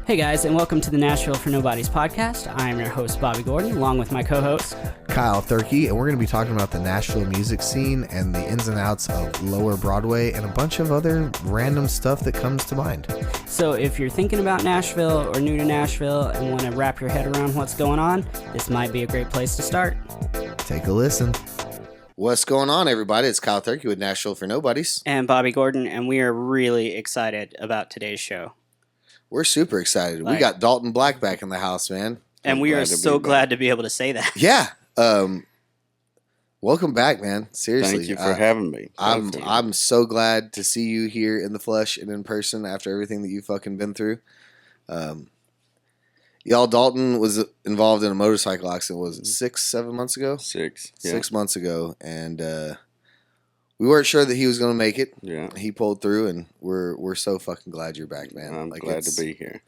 Hey guys, and welcome to the Nashville for Nobodies podcast. I am your host, Bobby Gordon, along with my co-host, Kyle Therky, and we're going to be talking about the Nashville music scene and the ins and outs of Lower Broadway and a bunch of other random stuff that comes to mind. So if you're thinking about Nashville or new to Nashville and want to wrap your head around what's going on, this might be a great place to start. Take a listen. What's going on, everybody? It's Kyle Therky with Nashville for Nobodies. And Bobby Gordon, and we are really excited about today's show. We're super excited. We got Dalton Black back in the house, man. And we are so glad to be able to say that. Yeah. Welcome back, man. Seriously. Thank you for having me. I'm so glad to see you here in the flesh and in person after everything that you've fucking been through. Y'all, Dalton was involved in a motorcycle accident, was it 6-7 months ago? 6. Yeah. 6 months ago. And we weren't sure that he was going to make it. Yeah. He pulled through, and we're so fucking glad you're back, man. I'm glad to be here.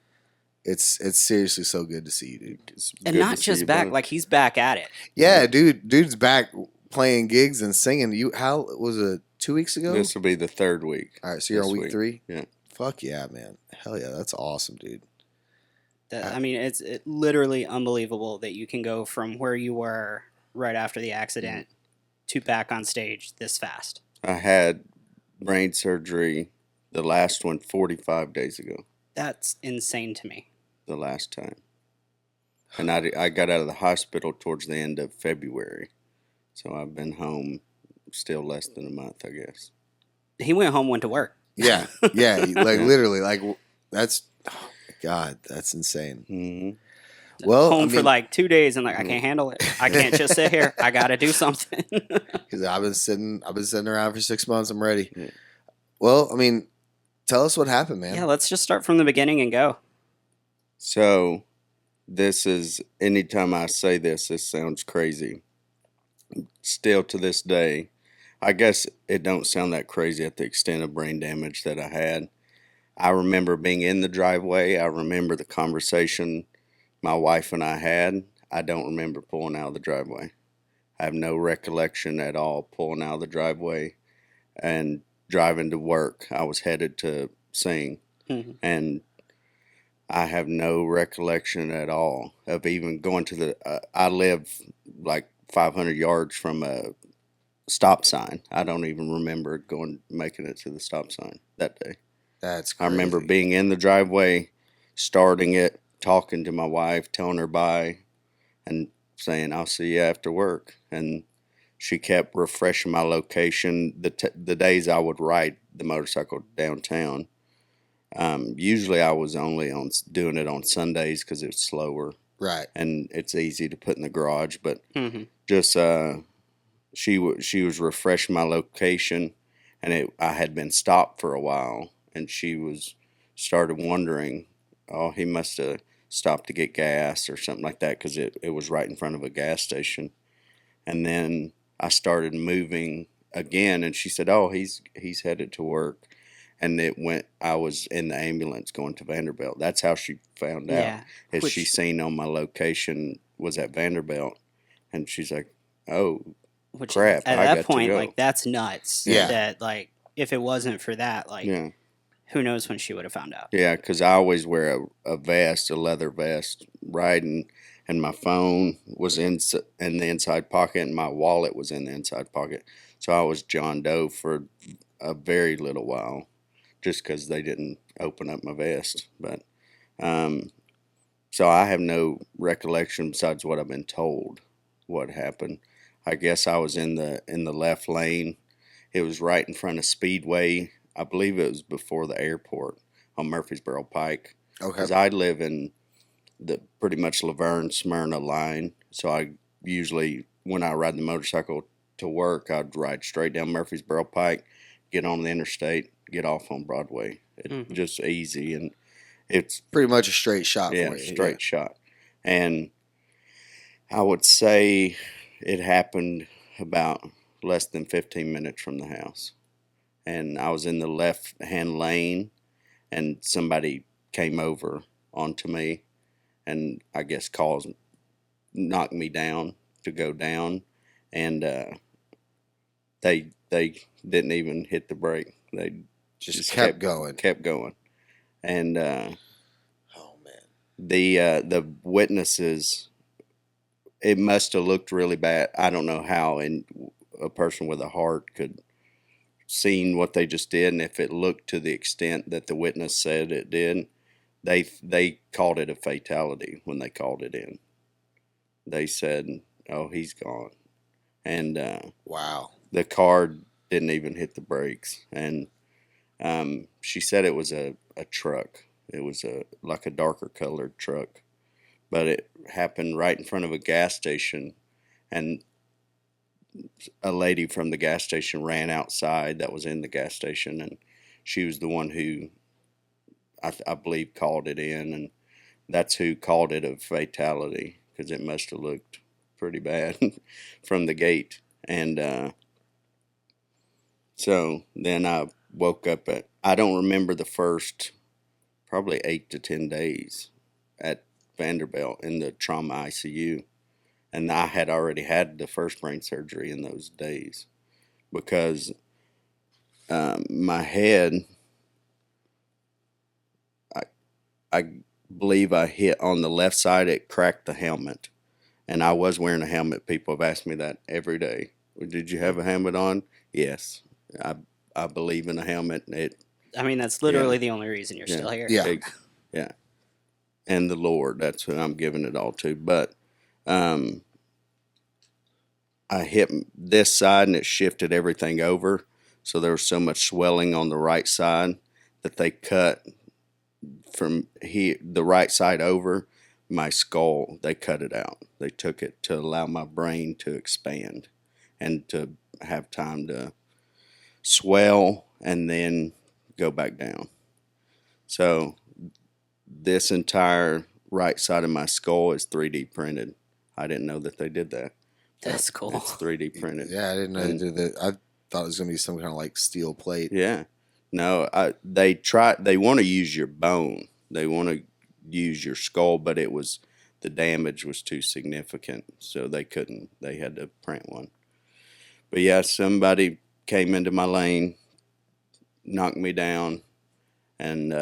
It's seriously so good to see you, dude. And not just back, like he's back at it. Yeah, dude's back playing gigs and singing. How was it 2 weeks ago? This will be the third week. All right, so you're on week 3? Yeah. Fuck yeah, man. Hell yeah, that's awesome, dude. It's literally unbelievable that you can go from where you were right after the accident to back on stage this fast. I had brain surgery, the last one, 45 days ago. That's insane to me. The last time. And I got out of the hospital towards the end of February. So I've been home still less than a month, I guess. He went to work. Yeah, literally, that's, oh my God, that's insane. Mm-hmm. Well, home for like 2 days and I can't handle it. I can't just sit here. I got to do something. Because I've been sitting around for 6 months. I'm ready. Yeah. Well, tell us what happened, man. Yeah, let's just start from the beginning and go. So, anytime I say this sounds crazy. Still to this day, I guess it don't sound that crazy at the extent of brain damage that I had. I remember being in the driveway. I remember the conversation my wife and I had. I don't remember pulling out of the driveway. I have no recollection at all pulling out of the driveway and driving to work. I was headed to sing, and I have no recollection at all of even going to I live like 500 yards from a stop sign. I don't even remember making it to the stop sign that day. That's crazy. I remember being in the driveway, starting it, talking to my wife, telling her bye, and saying, I'll see you after work. And she kept refreshing my location the days I would ride the motorcycle downtown. Usually I was only doing it on Sundays because it's slower. Right. And it's easy to put in the garage. But just she was refreshing my location, and I had been stopped for a while. And she started wondering, oh, he must have stopped to get gas or something like that because it was right in front of a gas station. And then I started moving again, and she said, oh, he's headed to work. And I was in the ambulance going to Vanderbilt. That's how she found out. She seen on my location was at Vanderbilt. And she's like, oh, crap. At that point, that's nuts. Yeah. That, if it wasn't for that, who knows when she would have found out. Yeah, because I always wear a vest, a leather vest, riding, and my phone was in the inside pocket, and my wallet was in the inside pocket. So I was John Doe for a very little while, just because they didn't open up my vest. But so I have no recollection besides what I've been told what happened. I guess I was in the left lane. It was right in front of Speedway. I believe it was before the airport on Murfreesboro Pike. Okay. Because I live in the pretty much Laverne, Smyrna line. So I usually, when I ride the motorcycle to work, I'd ride straight down Murfreesboro Pike, get on the interstate, get off on Broadway. It's just easy, and it's pretty much a straight shot for you. Yeah, straight shot. And I would say it happened about less than 15 minutes from the house. And I was in the left-hand lane, and somebody came over onto me, and I guess knocked me down to go down, and they didn't even hit the brake. They just kept going. Kept going, and oh man, The witnesses, it must have looked really bad. I don't know how, and a person with a heart could seen what they just did, and if it looked to the extent that the witness said it did, they called it a fatality when they called it in. They said, "Oh, he's gone," and Wow. the car didn't even hit the brakes. And she said it was a truck. It was like a darker colored truck, but it happened right in front of a gas station, and a lady from the gas station ran outside that was in the gas station, and she was the one who I believe called it in, and that's who called it a fatality, because it must have looked pretty bad from the gate. And so then I woke up I don't remember the first probably 8 to 10 days at Vanderbilt in the trauma ICU. And I had already had the first brain surgery in those days, because my head, I believe I hit on the left side. It cracked the helmet, and I was wearing a helmet. People have asked me that every day. Did you have a helmet on? Yes, I believe in a helmet. I mean, that's literally the only reason you're still here. Yeah. Yeah, and the Lord. That's who I'm giving it all to. But I hit this side, and it shifted everything over. So there was so much swelling on the right side that they cut from the right side over my skull. They cut it out. They took it to allow my brain to expand and to have time to swell and then go back down. So this entire right side of my skull is 3D printed. I didn't know that they did that. That's cool. It's 3D printed. Yeah, I didn't know they did that. I thought it was going to be some kind of like steel plate. Yeah. No, they want to use your bone. They want to use your skull, but the damage was too significant, so they couldn't. They had to print one. But yeah, somebody came into my lane, knocked me down, and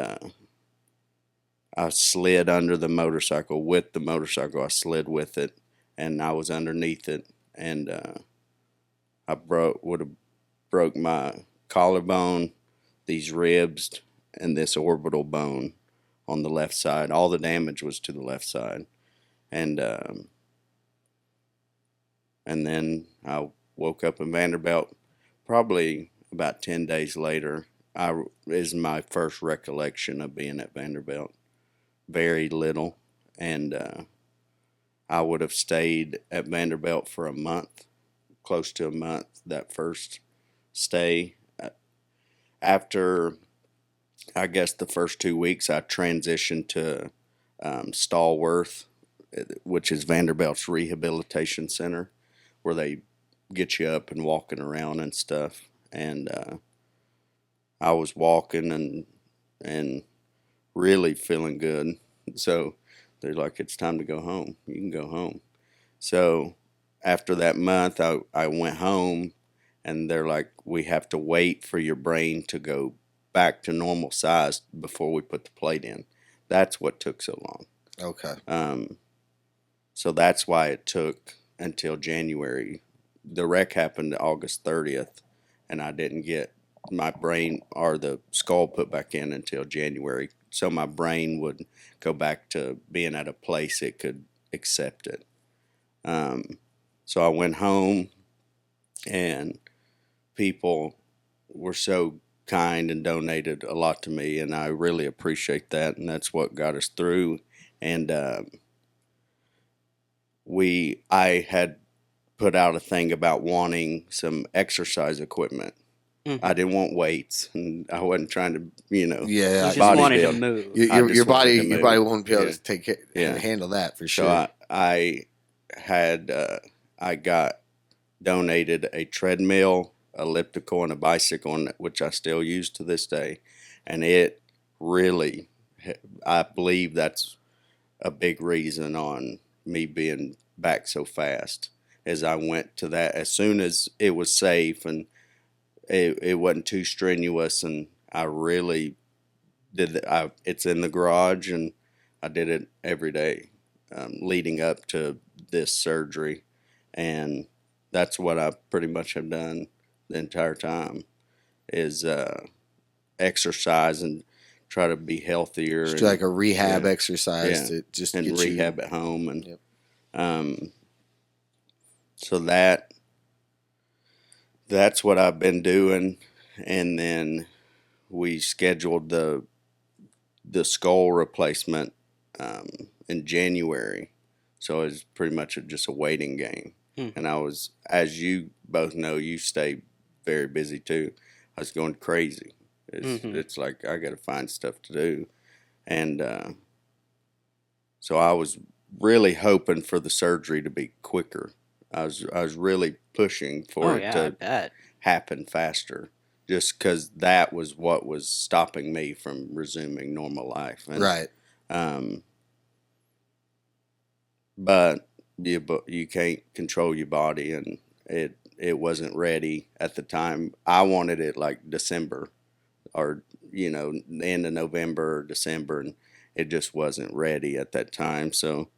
I slid under the motorcycle. With the motorcycle, I slid with it, and I was underneath it, and I would have broke my collarbone, these ribs, and this orbital bone on the left side. All the damage was to the left side, and then I woke up in Vanderbilt. Probably about 10 days later, is my first recollection of being at Vanderbilt. Very little, and I would have stayed at Vanderbilt for a month, close to a month, that first stay. After, I guess, the first 2 weeks, I transitioned to Stallworth, which is Vanderbilt's rehabilitation center, where they get you up and walking around and stuff. And I was walking and really feeling good. So they're like, "It's time to go home. You can go home." So after that month, I went home, and they're like, "We have to wait for your brain to go back to normal size before we put the plate in." That's what took so long. Okay. So that's why it took until January. The wreck happened August 30th, and I didn't get my brain or the skull put back in until January. So my brain would go back to being at a place it could accept it. So I went home, and people were so kind and donated a lot to me, and I really appreciate that, and that's what got us through. And I had put out a thing about wanting some exercise equipment. Mhm. I didn't want weights, and I wasn't trying to, Yeah, You just body wanted to build. move. your body move. won't be able Yeah. to take it Yeah. and handle that for sure. So I had I got donated a treadmill, elliptical, and a bicycle, which I still use to this day. And it really, I believe that's a big reason on me being back so fast, as I went to that as soon as it was safe and it wasn't too strenuous, and I really did it's in the garage, and I did it every day leading up to this surgery, and that's what I pretty much have done the entire time is exercise and try to be healthier. Just and, like a rehab yeah, exercise yeah, to just and get rehab you. at home, and Yep. So that's what I've been doing, and then we scheduled the skull replacement in January, so it was pretty much just a waiting game. And I was, as you both know, you stay very busy too. I was going crazy. It's like I got to find stuff to do, and so I was really hoping for the surgery to be quicker. I was really pushing for it I to bet. happen faster, just because that was what was stopping me from resuming normal life. And, Right. But you can't control your body, and it wasn't ready at the time. I wanted it like December, or the end of November or December, and it just wasn't ready at that time. So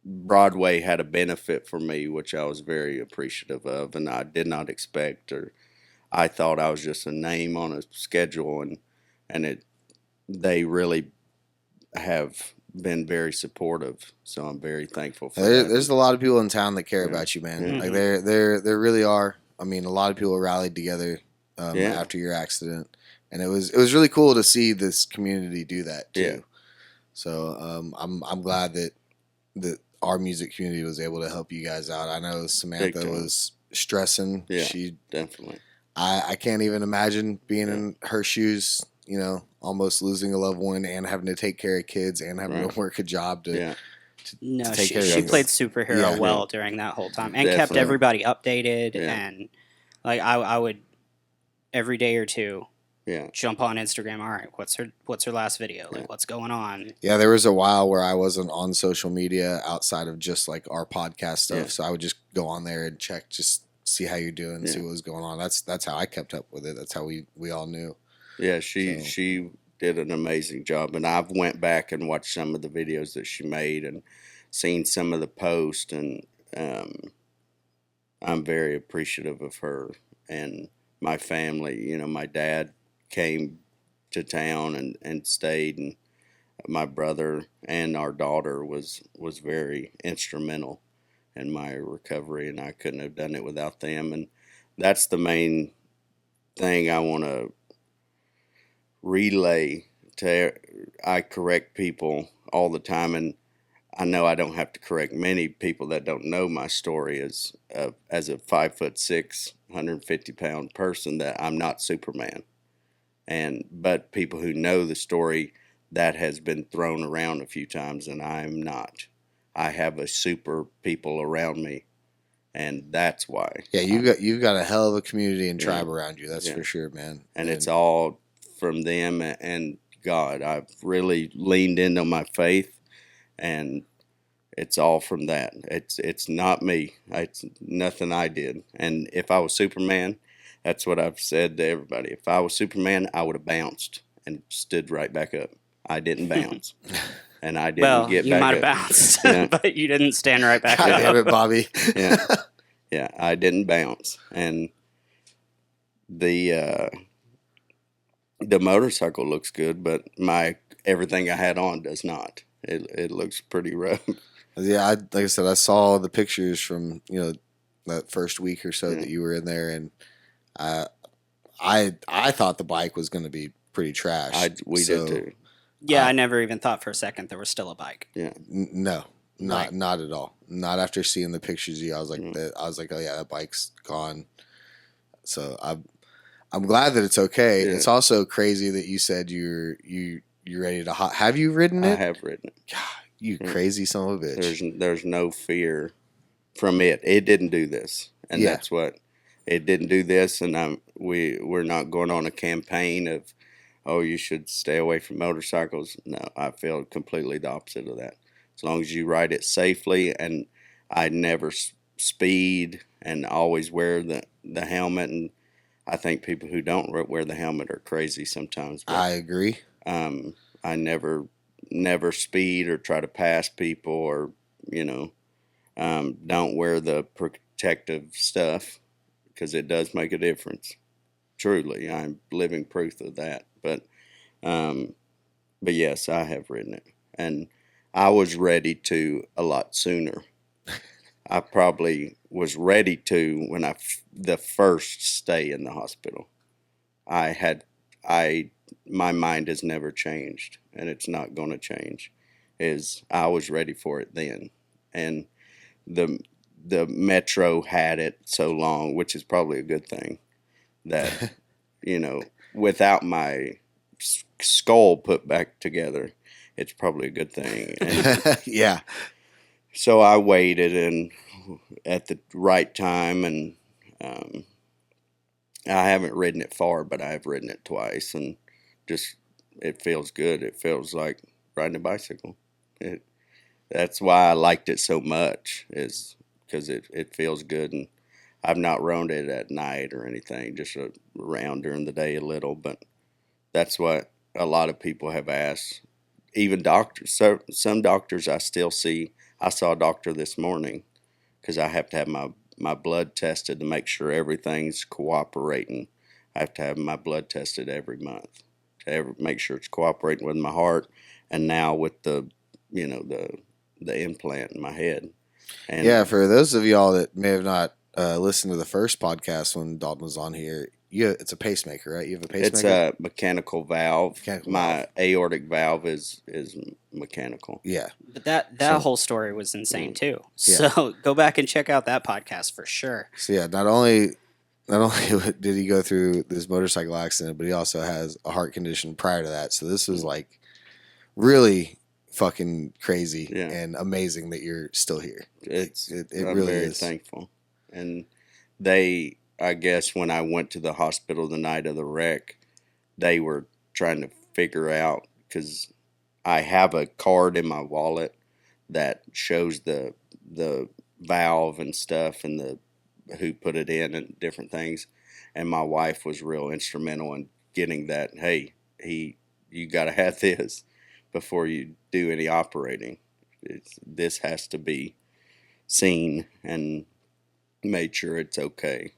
Broadway had a benefit for me, which I was very appreciative of, and I did not expect, or I thought I was just a name on a schedule, and they really have been very supportive. So I'm very thankful for that. There's a lot of people in town that care Yeah. about you, man. Yeah. Like there really are. I mean, a lot of people rallied together Yeah. after your accident, and it was really cool to see this community do that too. Yeah. So I'm glad that our music community was able to help you guys out. I know Samantha time. was stressing. Yeah. She Definitely. I can't even imagine being in her shoes. Almost losing a loved one and having to take care of kids and having Right. to work a job to Yeah. No, to take she, care of she you. played superhero Yeah. well during that whole time and kept Definitely. everybody updated. Yeah. And like I would every day or two Yeah. jump on Instagram. All right, what's her last video? Like, Yeah. what's going on? Yeah, there was a while where I wasn't on social media outside of just like our podcast stuff. Yeah. So I would just go on there and check, just see how you're doing, see Yeah. what was going on. That's how I kept up with it. That's how we all knew. Yeah, So- she did an amazing job, and I've went back and watched some of the videos that she made and seen some of the posts, and I'm very appreciative of her and my family. My dad came to town and stayed, and my brother and our daughter was very instrumental in my recovery, and I couldn't have done it without them. And that's the main thing I want to relay to. I correct people all the time, and I know I don't have to correct many people that don't know my story as a 5'6", 150-pound person, that I'm not Superman. But people who know the story, that has been thrown around a few times, and I'm not. I have a super people around me, and that's why. Yeah, you've got a hell of a community and tribe Yeah. around you. That's Yeah. for sure, man. And it's all from them and God. I've really leaned into my faith, and it's all from that. It's not me. It's nothing I did. And if I was Superman, that's what I've said to everybody. If I was Superman, I would have bounced and stood right back up. I didn't bounce, and I didn't Well, get you back might have up. bounced, Yeah. but you didn't stand right back God up. damn it, Bobby. Yeah, I didn't bounce, and the motorcycle looks good, but everything I had on does not. It looks pretty rough. Yeah, like I said, I saw the pictures from that first week or so Yeah. that you were in there, and I thought the bike was going to be pretty trash. We So, did too. Yeah, I never even thought for a second there was still a bike. Yeah, No, Right. not at all. Not after seeing the pictures. I was like, Mm. I was like, oh yeah, that bike's gone. So I'm glad that it's okay. Yeah. It's also crazy that you said you're ready to have you ridden I it? have ridden it. God, you Yeah. crazy son of a bitch. There's no fear from it. It didn't do this, and Yeah. that's what it didn't do this. And we're not going on a campaign of, oh, you should stay away from motorcycles. No, I feel completely the opposite of that. As long as you ride it safely, and I never speed, and always wear the helmet. And I think people who don't wear the helmet are crazy sometimes. But, I agree. I'm I never speed or try to pass people, or don't wear the protective stuff, because it does make a difference. Truly, I'm living proof of that. But yes, I have ridden it, and I was ready to a lot sooner. I probably was ready to when the first stay in the hospital. My mind has never changed, and it's not going to change. I was ready for it then, and the metro had it so long, which is probably a good thing, that without my skull put back together, it's probably a good thing. And Yeah. so I waited, and at the right time, and I haven't ridden it far, but I've ridden it twice, and just it feels good. It feels like riding a bicycle. That's why I liked it so much, is because it feels good, and I've not rode it at night or anything, just around during the day a little, but that's what a lot of people have asked. Even doctors. So some doctors I still see. I saw a doctor this morning because I have to have my blood tested to make sure everything's cooperating. I have to have my blood tested every month to make sure it's cooperating with my heart, and now with the implant in my head. And Yeah, for those of y'all that may have not listened to the first podcast when Dalton was on here, it's a pacemaker, right? You have a pacemaker? it's a mechanical valve. Mechanical My valve. aortic valve is mechanical. Yeah. But that whole story was insane too. Yeah. So go back and check out that podcast for sure. So yeah, not only did he go through this motorcycle accident, but he also has a heart condition prior to that. So this was like really fucking crazy and amazing that you're still here. It I'm really very is thankful. And I guess when I went to the hospital the night of the wreck, they were trying to figure out, because I have a card in my wallet that shows the valve and stuff, and who put it in and different things. And my wife was real instrumental in getting that. Hey, you got to have this before you do any operating. This has to be seen and made sure it's okay.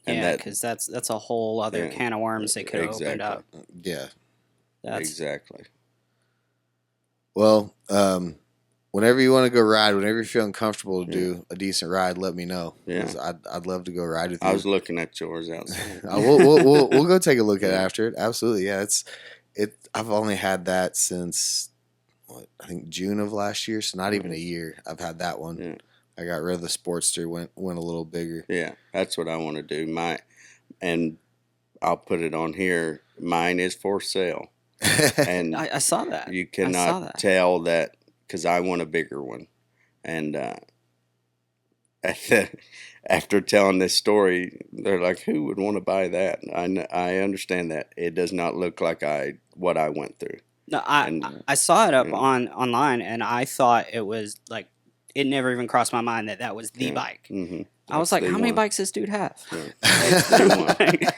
And Yeah, because that's a whole other can of worms they could have opened up. Yeah. Exactly. Well, whenever you want to go ride, whenever you're feeling comfortable to do a decent ride, let me know. Yeah. I'd love to go ride with you. I was looking at yours outside. We'll go take a look at it after it. Absolutely. Yeah. I've only had that since I think June of last year. So not even a year. I've had that one. Yeah. I got rid of the Sportster, went a little bigger. Yeah, that's what I want to do. And I'll put it on here. Mine is for sale, and I saw that. You cannot tell that, because I want a bigger one. And after telling this story, they're like, "Who would want to buy that?" I understand that it does not look like what I went through. No, I saw it up online, and I thought it was like, it never even crossed my mind that was the bike. Mm-hmm. I was like, how many bikes does this dude have? Yeah.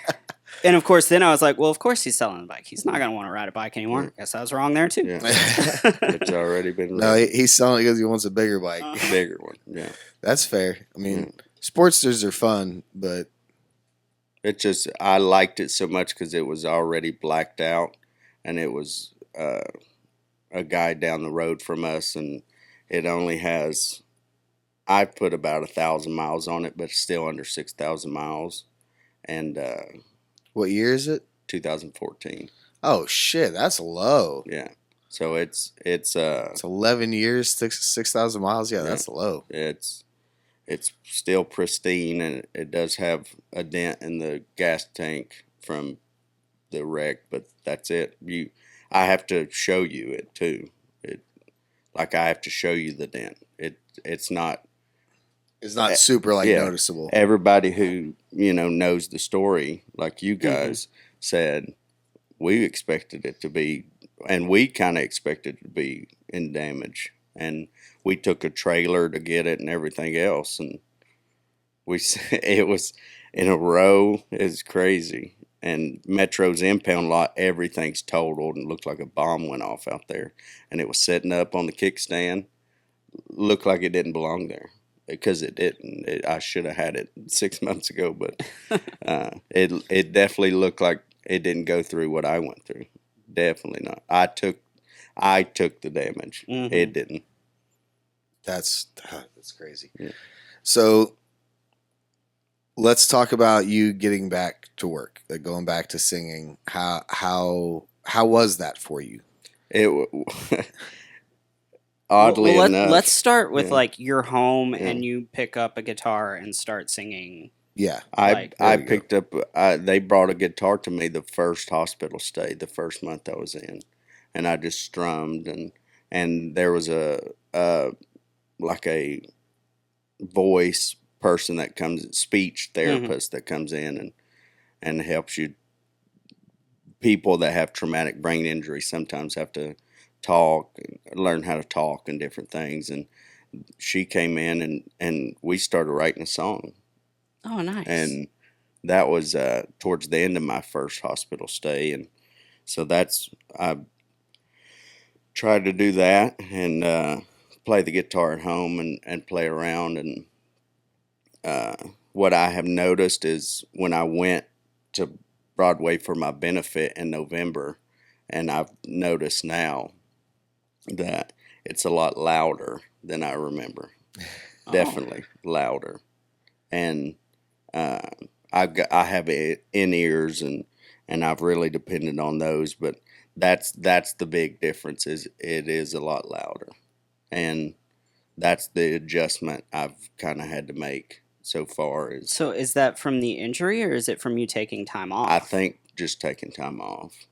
And of course, then I was like, well, of course he's selling a bike. He's not going to want to ride a bike anymore. Guess I was wrong there too. Yeah. It's already been. No, he's selling it because he wants a bigger bike. Bigger one. Yeah. That's fair. I mean, Sportsters are fun, but I liked it so much because it was already blacked out, and it was a guy down the road from us, and it only has, I put about 1,000 miles on it, but it's still under 6,000 miles. And what year is it? 2014. Oh shit, that's low. Yeah. So it's 11 years, 6,000 miles. Yeah, that's low. It's still pristine, and it does have a dent in the gas tank from the wreck, but that's it. I have to show you it too. Like, I have to show you the dent. It's not super noticeable. Everybody who knows the story, like you guys said, we expected it to be, and we kind of expected it to be in damage, and we took a trailer to get it and everything else, and it was in a row. It's crazy, And Metro's impound lot, everything's totaled and looked like a bomb went off out there. And it was sitting up on the kickstand, looked like it didn't belong there because it didn't. I should have had it 6 months ago, but it definitely looked like it didn't go through what I went through. Definitely not. I took the damage. Mm-hmm. It didn't. That's crazy. Yeah. So let's talk about you getting back to work, like going back to singing. How was that for you? Oddly enough, let's start with yeah. like you're home Yeah. and you pick up a guitar and start singing. Yeah, I picked up. They brought a guitar to me the first hospital stay, the first month I was in, and I just strummed and there was a like a voice person that comes, speech therapist that comes in and helps you. People that have traumatic brain injury sometimes have to talk, learn how to talk and different things. And she came in and we started writing a song. Oh, nice. And that was towards the end of my first hospital stay. And so I tried to do that and play the guitar at home and play around. And what I have noticed is when I went to Broadway for my benefit in November, and I've noticed now that it's a lot louder than I remember. Definitely louder. And I have in-ears and I've really depended on those, but that's the big difference is it is a lot louder. And that's the adjustment I've kind of had to make so far. So is that from the injury or is it from you taking time off? I think just taking time off.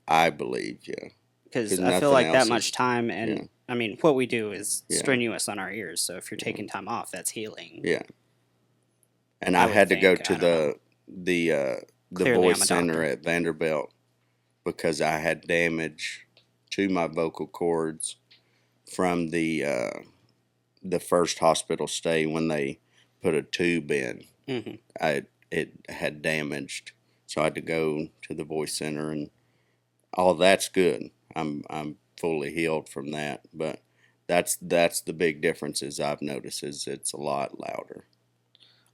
I believe, yeah. Because I feel like that much time, and yeah. I mean, what we do is Yeah. strenuous on our ears. So if you're taking time off, that's healing. Yeah. And I I would had to go think, to I don't the Clearly, I'm voice a center doctor. at Vanderbilt because I had damage to my vocal cords from the first hospital stay when they put a tube in. Mm-hmm. It had damaged, so I had to go to the voice center, and all that's good. I'm fully healed from that, but that's the big difference is I've noticed is it's a lot louder.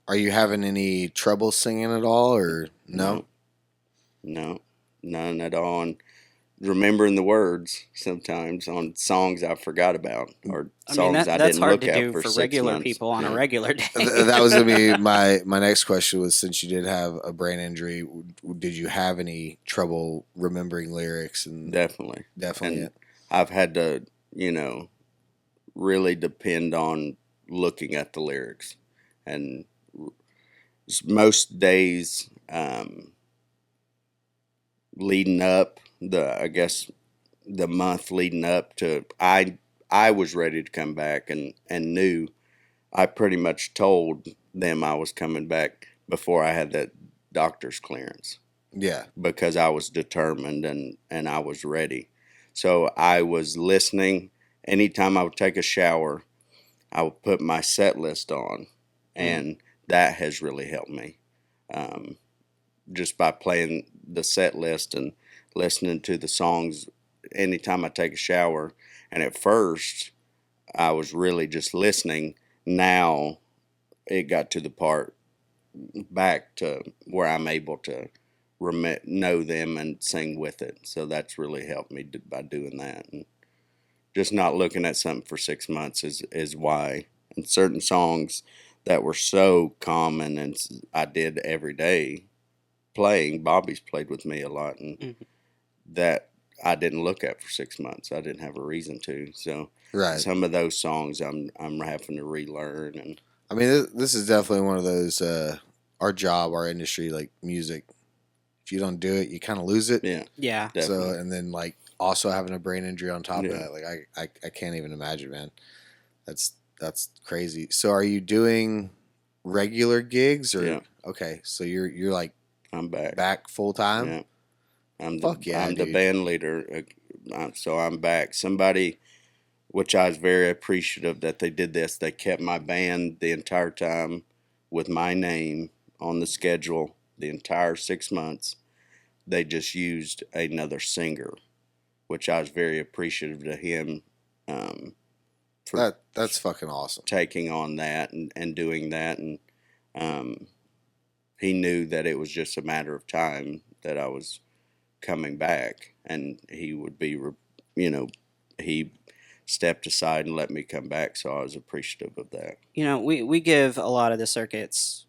Are you having any trouble singing at all, or no? No, none at all. And remembering the words sometimes on songs I forgot about or songs I that's didn't hard look to at do for for 6 regular months. people on a regular day. That was gonna be my next question. Was since you did have a brain injury, did you have any trouble remembering lyrics? And Definitely. definitely, And I've had to, really depend on looking at the lyrics. And most days leading up, the month leading up to, I was ready to come back and knew. I pretty much told them I was coming back before I had that doctor's clearance. yeah. Because I was determined and I was ready. So I was listening. Anytime I would take a shower, I would put my set list on, and that has really helped me. Just by playing the set list and listening to the songs anytime I take a shower. And at first, I was really just listening. Now it got to the part back to where I'm able to know them and sing with it. So that's really helped me by doing that. And just not looking at something for 6 months is why. And certain songs that were so common and I did every day playing, Bobby's played with me a lot, and that I didn't look at for 6 months. I didn't have a reason to. So Right. some of those songs I'm having to relearn. And I mean, this is definitely one of those. Our job, our industry, like music. If you don't do it, you kind of lose it. yeah, Yeah. definitely. So, and then like also having a brain injury on top of Yeah. that, like I can't even imagine, man. That's crazy. So, are you doing regular gigs or? Yeah. Okay, so you're like I'm back. full time. Yeah. I'm Fuck yeah, I'm the dude. band leader, so I'm back. Somebody, which I was very appreciative that they did this. They kept my band the entire time with my name on the schedule the entire 6 months, they just used another singer, which I was very appreciative to him for that's fucking awesome. taking on that and doing that. And he knew that it was just a matter of time that I was coming back, and he would be, he stepped aside and let me come back, so I was appreciative of that. We give a lot of the circuits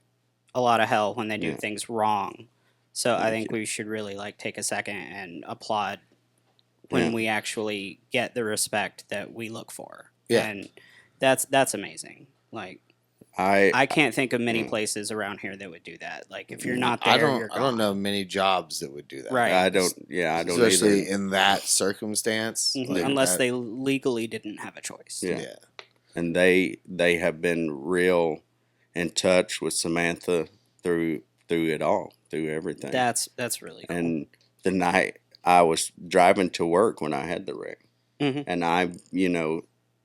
a lot of hell when they do things wrong. So I think we should really take a second and applaud when we actually get the respect that we look for. Yeah. And that's amazing. I can't think of many places around here that would do that. If you're not there, you're gone. I don't know many jobs that would do that. Right. I don't especially either. in that circumstance. Unless they legally didn't have a choice. Yeah. And they have been real in touch with Samantha through it all, through everything. That's really cool. And the night I was driving to work when I had the wreck, and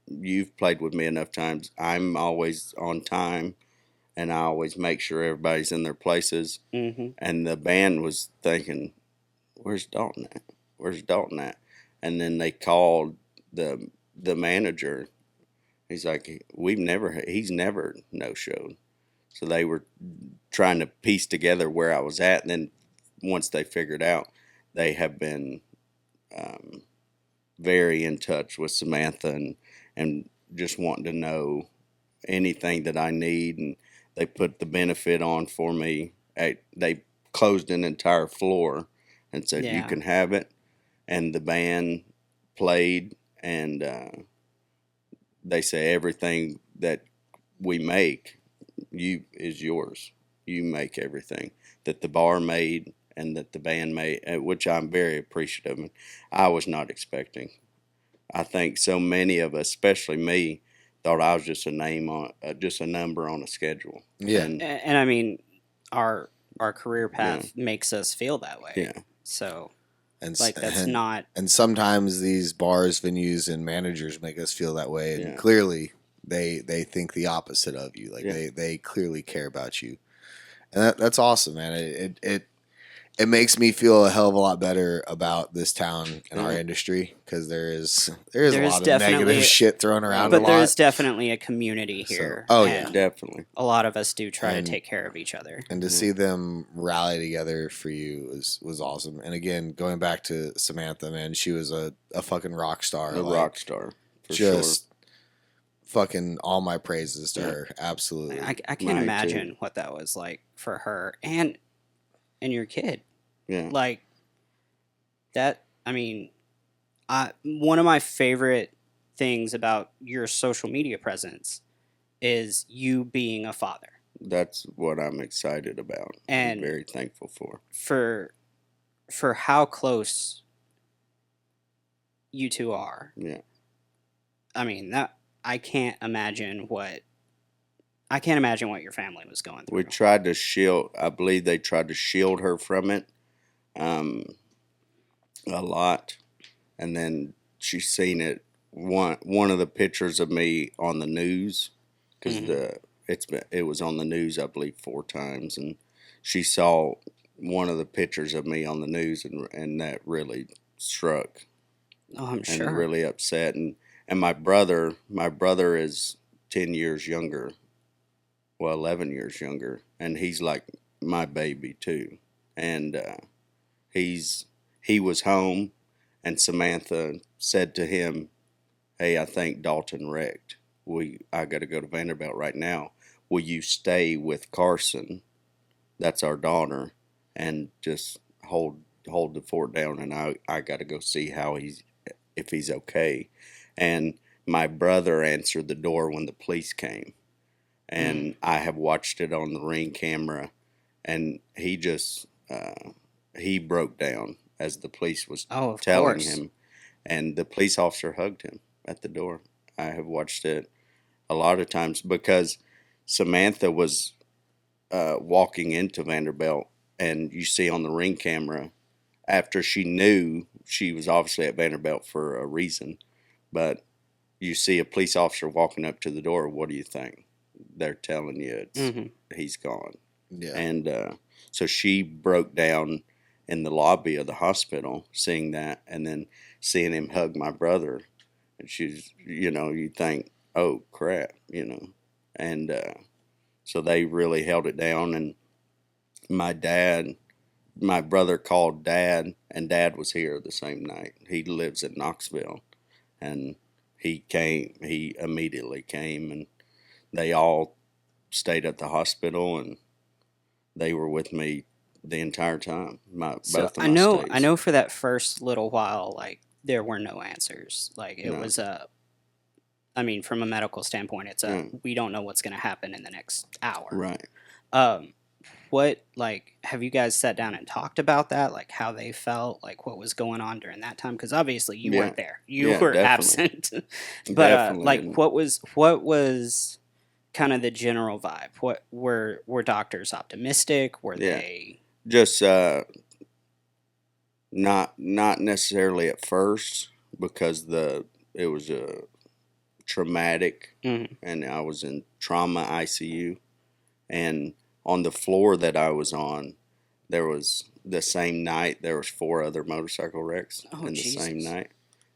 you've played with me enough times. I'm always on time, and I always make sure everybody's in their places. And the band was thinking, "Where's Dalton at? Where's Dalton at?" And then they called the manager. He's like, he's never no-showed. So they were trying to piece together where I was at, and then once they figured out, they have been very in touch with Samantha and just wanting to know anything that I need, and they put the benefit on for me. They closed an entire floor and said, "You can have it," and the band played, and they say everything that we make is yours. You make everything that the bar made and that the band made, which I'm very appreciative of. I was not expecting. I think so many of us, especially me, thought I was just a number on a schedule. Yeah, and I mean, our career path makes us feel that way. Yeah. So, and that's not. And sometimes these bars, venues, and managers make us feel that way, and clearly they think the opposite of you. They clearly care about you, and that's awesome, man. It makes me feel a hell of a lot better about this town and our industry, because there is a lot of negative shit thrown around. But there is definitely a community here. So, yeah, definitely. A lot of us do try to take care of each other, and to see them rally together for you was awesome. And again, going back to Samantha, man, she was a fucking rock star. Rock star, for just fucking all my praises to her. Absolutely. I can't imagine what that was like for her and your kid. Yeah. That, I mean, one of my favorite things about your social media presence is you being a father. That's what I'm excited about. And I'm very thankful for. For how close you two are. Yeah. I mean, I can't imagine what your family was going through. We tried to shield. I believe they tried to shield her from it, a lot, and then she's seen it. One of the pictures of me on the news, because it was on the news, I believe, 4 times, and she saw one of the pictures of me on the news, and that really struck. Oh, I'm sure. And really upset. And my brother is 10 years younger. Well, 11 years younger, and he's like my baby too. And he was home, and Samantha said to him, "Hey, I think Dalton wrecked. I got to go to Vanderbilt right now. Will you stay with Carson? That's our daughter, and just hold the fort down, and I got to go see if he's okay." And my brother answered the door when the police came. And I have watched it on the Ring camera, and he just he broke down as the police was telling him, and the police officer hugged him at the door. I have watched it a lot of times, because Samantha was walking into Vanderbilt, and you see on the Ring camera, after she knew she was obviously at Vanderbilt for a reason, but you see a police officer walking up to the door. What do you think? They're telling you he's gone. Yeah. And so she broke down in the lobby of the hospital, seeing that, and then seeing him hug my brother. And she's, you think, oh, crap, And so they really held it down. And my brother called Dad, and Dad was here the same night. He lives in Knoxville. And he immediately came, and they all stayed at the hospital, and they were with me the entire time. Both of my stays. I know for that first little while, like, there were no answers. Like, it was I mean, from a medical standpoint, it's we don't know what's going to happen in the next hour. Right. What, like, have you guys sat down and talked about that? Like, how they felt, like, what was going on during that time? Because obviously you weren't there. You were definitely. absent. But, like, what was kind of the general vibe? What were doctors optimistic? Were they just not necessarily at first, because it was a traumatic, and I was in trauma ICU, and on the floor that I was on, there was the same night there was 4 other motorcycle wrecks in the same night,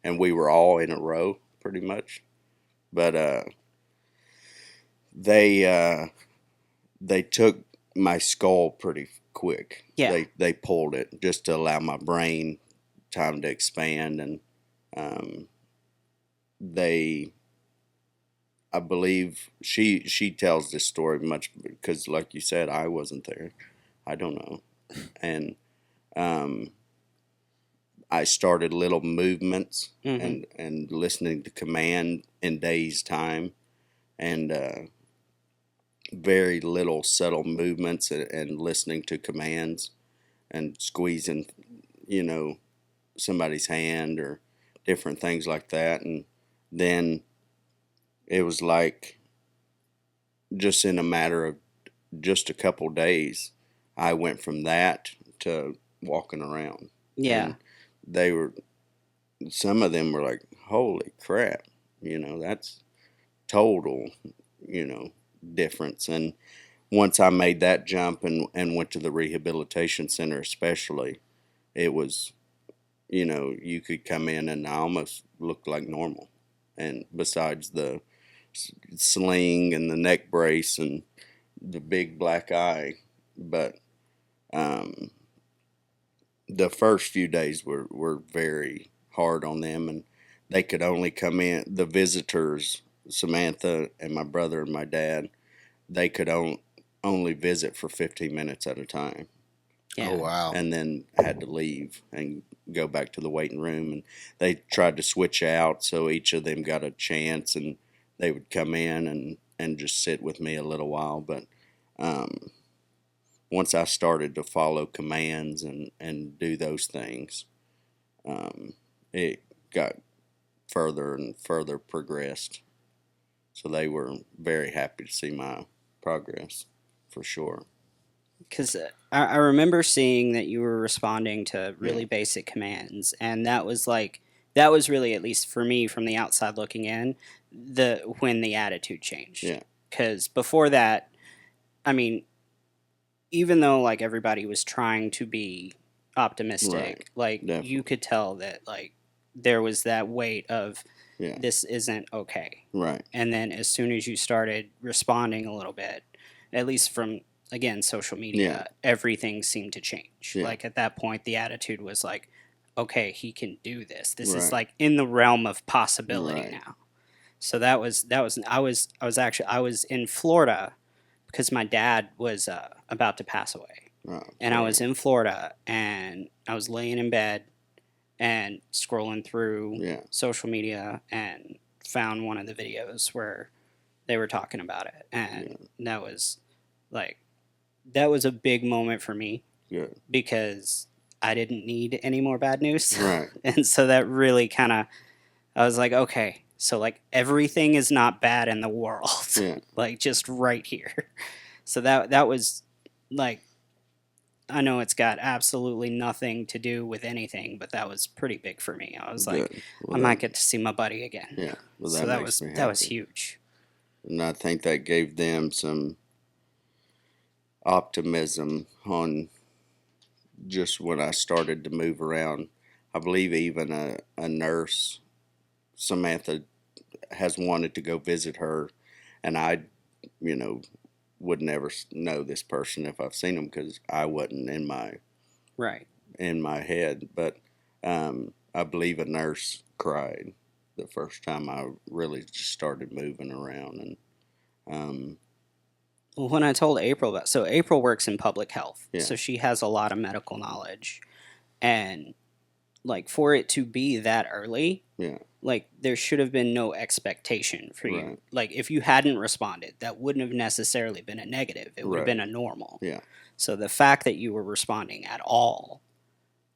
and we were all in a row pretty much. But they took my skull pretty quick. Yeah. They pulled it just to allow my brain time to expand, and I believe she tells this story much, because, like you said, I wasn't there. I don't know. And I started little movements and listening to command in days' time, and very little subtle movements, and listening to commands and squeezing, somebody's hand or different things like that. And then it was like, just in a matter of just a couple days, I went from that to walking around. Yeah. And some of them were like, holy crap, that's total, difference. And once I made that jump and went to the rehabilitation center especially, it was, you could come in and I almost looked like normal. And besides the sling and the neck brace and the big black eye, but the first few days were very hard on them, and they could only come in, the visitors, Samantha and my brother and my dad, they could only visit for 15 minutes at a time. Yeah. Oh, wow. And then had to leave and go back to the waiting room, and they tried to switch out, so each of them got a chance, and they would come in and just sit with me a little while. But once I started to follow commands and do those things, it got further and further progressed. So they were very happy to see my progress, for sure. Because I remember seeing that you were responding to really basic commands, and that was really, at least for me from the outside looking in, when the attitude changed. Yeah. Because before that, I mean, even though like everybody was trying to be optimistic, Definitely. You could tell that like there was that weight of this isn't okay. Right. And then as soon as you started responding a little bit, at least from, again, social media, everything seemed to change. Yeah. Like at that point, the attitude was like, okay, he can do this. This is like in the realm of possibility now. So I was in Florida because my dad was about to pass away. Oh, and I was in Florida, and I was laying in bed and scrolling through social media and found one of the videos where they were talking about it. And that was a big moment for me. Good. Because I didn't need any more bad news. Right. And so that really kind of, I was like, okay, so like everything is not bad in the world. Yeah. Like just right here. So that was like, I know it's got absolutely nothing to do with anything, but that was pretty big for me. I was like, I might get to see my buddy again. Yeah. Well, so that was huge. And I think that gave them some optimism on just when I started to move around, I believe even a nurse, Samantha, has wanted to go visit her, and I, would never know this person if I've seen them because I wasn't in my Right. head. But I believe a nurse cried the first time I really just started moving around, and Well, when I told April about, so April works in public health, Yeah. so she has a lot of medical knowledge, and like for it to be that early, yeah, like there should have been no expectation for you. Right. Like if you hadn't responded, that wouldn't have necessarily been a negative. It would have Right. been a normal. yeah, So the fact that you were responding at all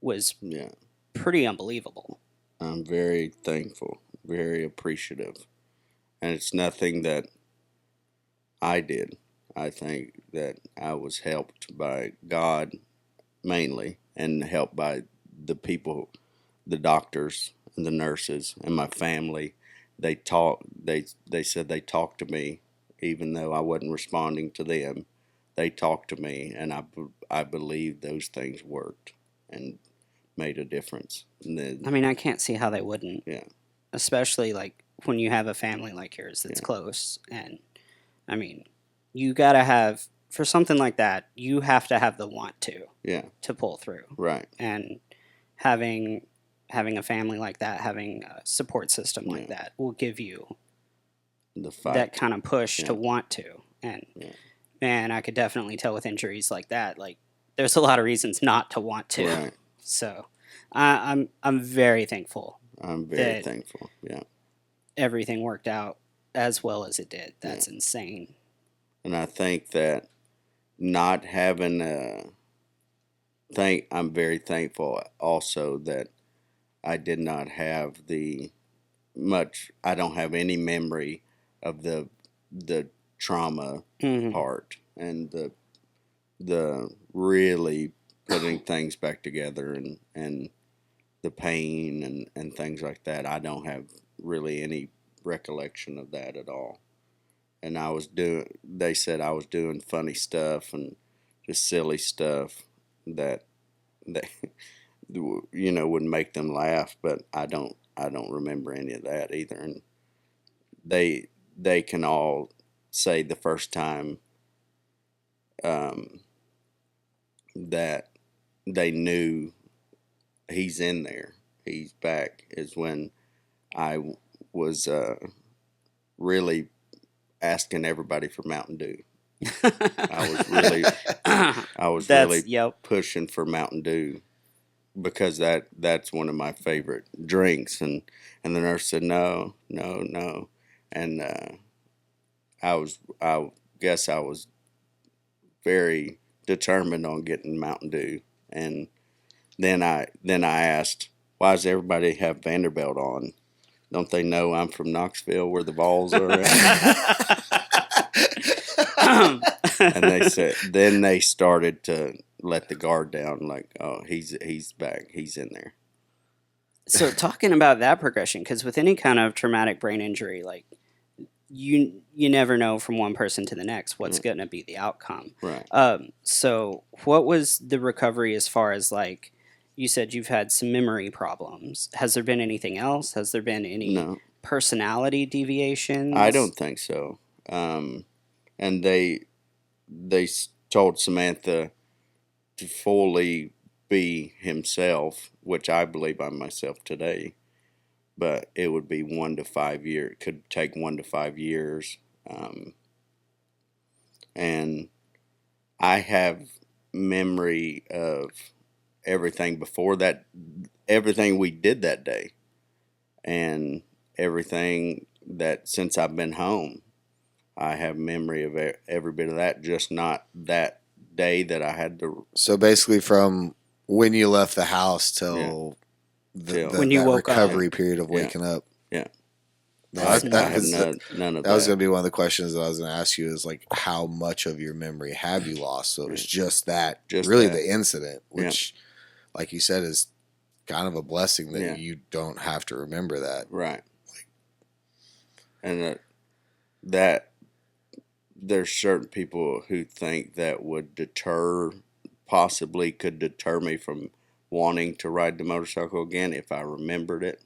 was yeah. pretty unbelievable. I'm very thankful, very appreciative, and it's nothing that I did. I think that I was helped by God mainly, and helped by the people, the doctors and the nurses and my family. They talk. They said they talked to me, even though I wasn't responding to them. They talked to me, and I believe those things worked and made a difference. And then, I mean, I can't see how they wouldn't. Yeah. Especially like when you have a family like yours that's Yeah. close. And I mean, you got to have, for something like that, you have to have the want yeah, to pull through. right, And having a family like that, having a support system like Yeah. that will give you the fight. that kind of push Yeah. to want to. And Yeah. man, I could definitely tell with injuries like that, like there's a lot of reasons not to want to. Right. So I'm very thankful I'm very that- thankful. Yeah. everything worked out as well as it did. That's insane. And I think that not having I'm very thankful also that I did not have I don't have any memory of the trauma Mhm. part and the really putting things back together and the pain and things like that. I don't have really any recollection of that at all. And they said I was doing funny stuff and just silly stuff that would make them laugh, but I don't remember any of that either. And they can all say the first time that they knew he's in there, he's back, is when I was really asking everybody for Mountain Dew. I was really Yep. pushing for Mountain Dew because that's one of my favorite drinks, and the nurse said no, and I guess I was very determined on getting Mountain Dew, and then I asked, why does everybody have Vanderbilt on? Don't they know I'm from Knoxville where the balls are at? And then they started to let the guard down, like, oh, he's back, he's in there. So talking about that progression, because with any kind of traumatic brain injury, like you never know from one person to the next what's going to be the outcome. Right. So what was the recovery as far as, like, you said you've had some memory problems. Has there been anything else? Has there been any personality deviations? I don't think so. And they told Samantha to fully be himself, which I believe I'm myself today. But it would be 1 to 5 years. It could take 1 to 5 years. And I have memory of everything before that, everything we did that day, and everything that since I've been home. I have memory of every bit of that, just not that day that I had to. So basically, from when you left the house till when you woke recovery up. period of waking up. Yeah. I have none of that. That was going to be one of the questions that I was going to ask you, is like, how much of your memory have you lost? So it was just that, the incident, which, like you said, is kind of a blessing that you don't have to remember that. Right. And that there's certain people who think that would deter possibly could deter me from wanting to ride the motorcycle again if I remembered it.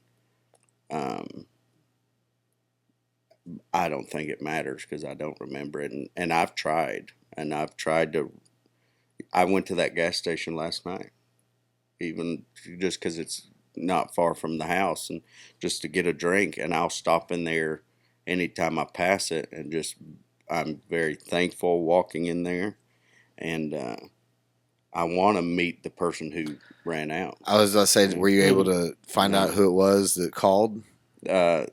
I don't think it matters because I don't remember it. And I've tried. And I've tried to. I went to that gas station last night, even just because it's not far from the house, and just to get a drink. And I'll stop in there anytime I pass it. And just, I'm very thankful walking in there. And I want to meet the person who ran out. I was going to say, were you able to find out who it was that called?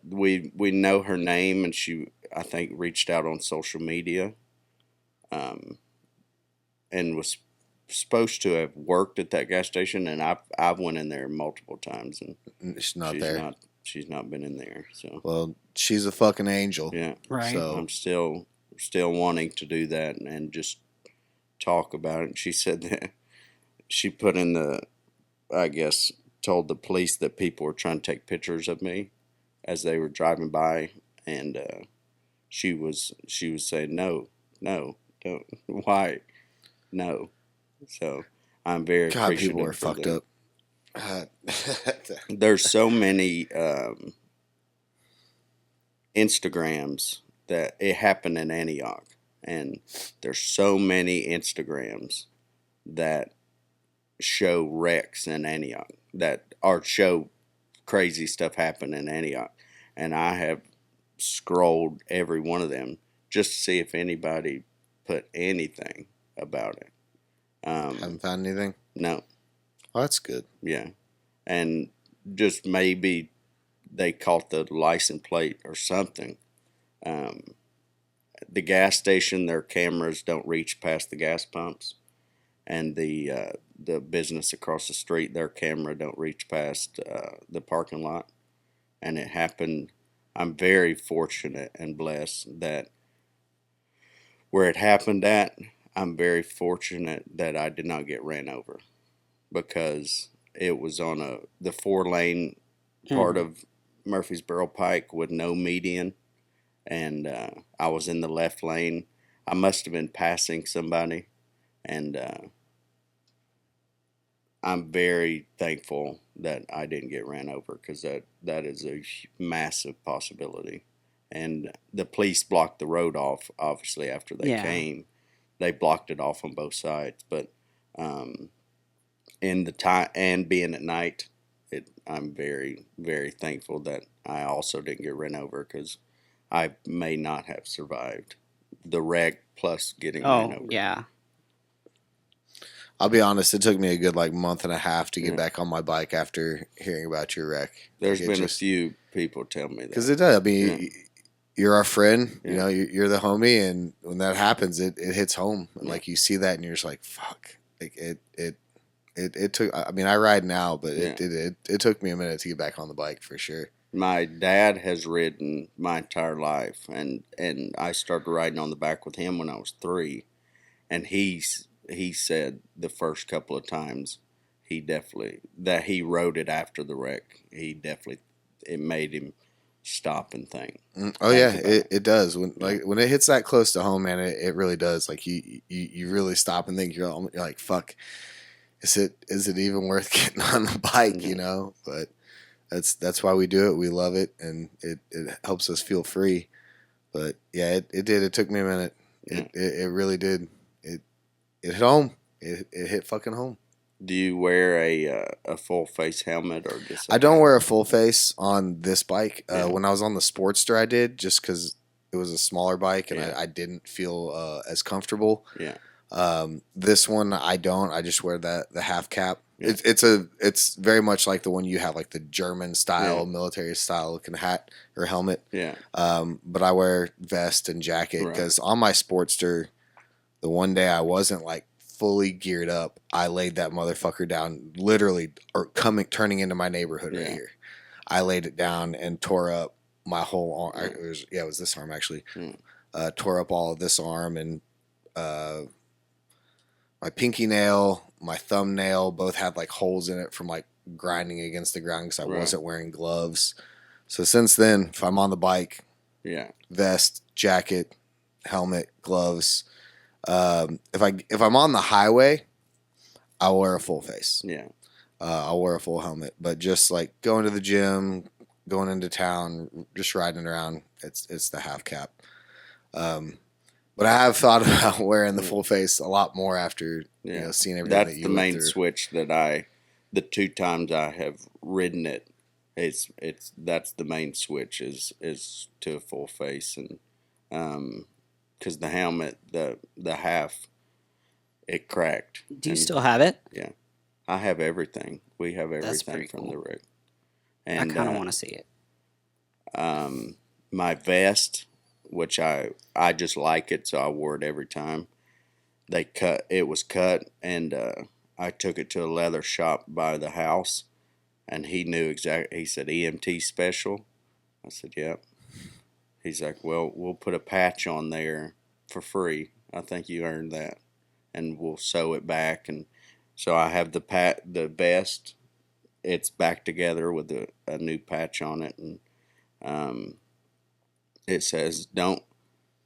We know her name, and she, I think, reached out on social media, and was supposed to have worked at that gas station. And I've went in there multiple times, and she's not there. She's not been in there. So well, she's a fucking angel. Yeah, right. So I'm still wanting to do that and just talk about it. And she said that she put in the, I guess, told the police that people were trying to take pictures of me as they were driving by, and she was saying no, don't, why, no. So I'm very appreciative. People are fucked up. There's so many Instagrams that it happened in Antioch, and there's so many Instagrams that show wrecks in Antioch that are show crazy stuff happen in Antioch, and I have scrolled every one of them just to see if anybody put anything about it. Haven't found anything? No. Well, that's good. Yeah. And just maybe they caught the license plate or something. The gas station, their cameras don't reach past the gas pumps. And the business across the street, their camera don't reach past the parking lot. And it happened. I'm very fortunate and blessed that where it happened at, I'm very fortunate that I did not get ran over, because it was on the 4-lane part of Murfreesboro Pike with no median, and I was in the left lane. I must have been passing somebody, and I'm very thankful that I didn't get ran over, because that is a massive possibility. And the police blocked the road off, obviously, after they came. They blocked it off on both sides. But in the time, and being at night, I'm very, very thankful that I also didn't get ran over, because I may not have survived the wreck plus getting ran over. Yeah. I'll be honest, it took me a good month and a half to get back on my bike after hearing about your wreck. There's been a few people tell me that. Because it does. I mean, you're our friend, you know, you're the homie, and when that happens, it hits home. And you see that and you're just like, fuck. It took, I mean, I ride now, but it took me a minute to get back on the bike for sure. My dad has ridden my entire life, and I started riding on the back with him when I was 3, and he said the first couple of times he rode it after the wreck, it made him stop and think. Oh yeah, it does. When when it hits that close to home, man, it really does. You really stop and think. You're like, fuck, is it even worth getting on the bike? You know, but that's why we do it. We love it, and it helps us feel free. But yeah, it did. It took me a minute. It really did. It hit home. It hit fucking home. Do you wear a full face helmet or just? I don't wear a full face on this bike. When I was on the Sportster, I did, just because it was a smaller bike and I didn't feel as comfortable. Yeah. This one I don't. I just wear the half cap. Yeah. It's very much like the one you have, like the German style, military style looking hat or helmet. Yeah. But I wear vest and jacket because on my Sportster, the one day I wasn't fully geared up, I laid that motherfucker down, literally, or turning into my neighborhood right here. I laid it down and tore up my whole arm. It was this arm actually. Tore up all of this arm, and my pinky nail, my thumbnail, both had holes in it from grinding against the ground because I wasn't wearing gloves. So since then, if I'm on the bike, vest, jacket, helmet, gloves. If I'm on the highway, I'll wear a full face. Yeah. I'll wear a full helmet, but just like going to the gym, going into town, just riding around, it's the half cap. But I have thought about wearing the full face a lot more after seeing everything That's that you the went main through. switch that the 2 times I have ridden it, that's the main switch is to a full face, and because the helmet, the half, it cracked. Do you still have it? Yeah, I have everything. We have That's everything pretty from cool. the rig. I And kind of want to see it. my vest, which I just like it, so I wore it every time. It was cut, and I took it to a leather shop by the house, and he knew exactly. He said, EMT special. I said, yep. He's like, well, we'll put a patch on there for free. I think you earned that, and we'll sew it back. And so I have the vest. It's back together with a new patch on it, and it says, don't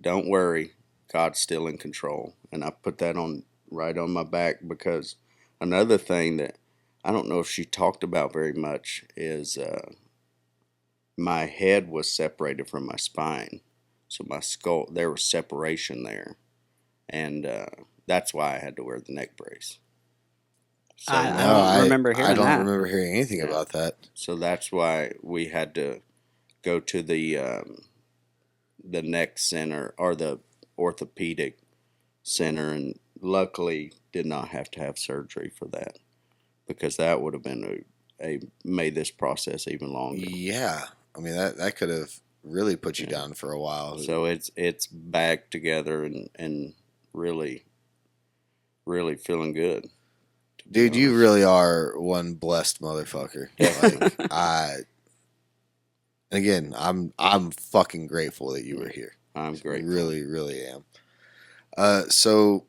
worry, God's still in control. And I put that on right on my back, because another thing that I don't know if she talked about very much is my head was separated from my spine. So my skull, there was separation there. And that's why I had to wear the neck brace. So I don't remember hearing I don't that. remember hearing anything about that. So that's why we had to go to the neck center, or the orthopedic center, and luckily did not have to have surgery for that, because that would have been made this process even longer. Yeah, I mean that could have really put you down for a while. So it's back together and really feeling good. Dude, you really are one blessed motherfucker. Like and again, I'm fucking grateful that you were here. I'm grateful. Really, really am. So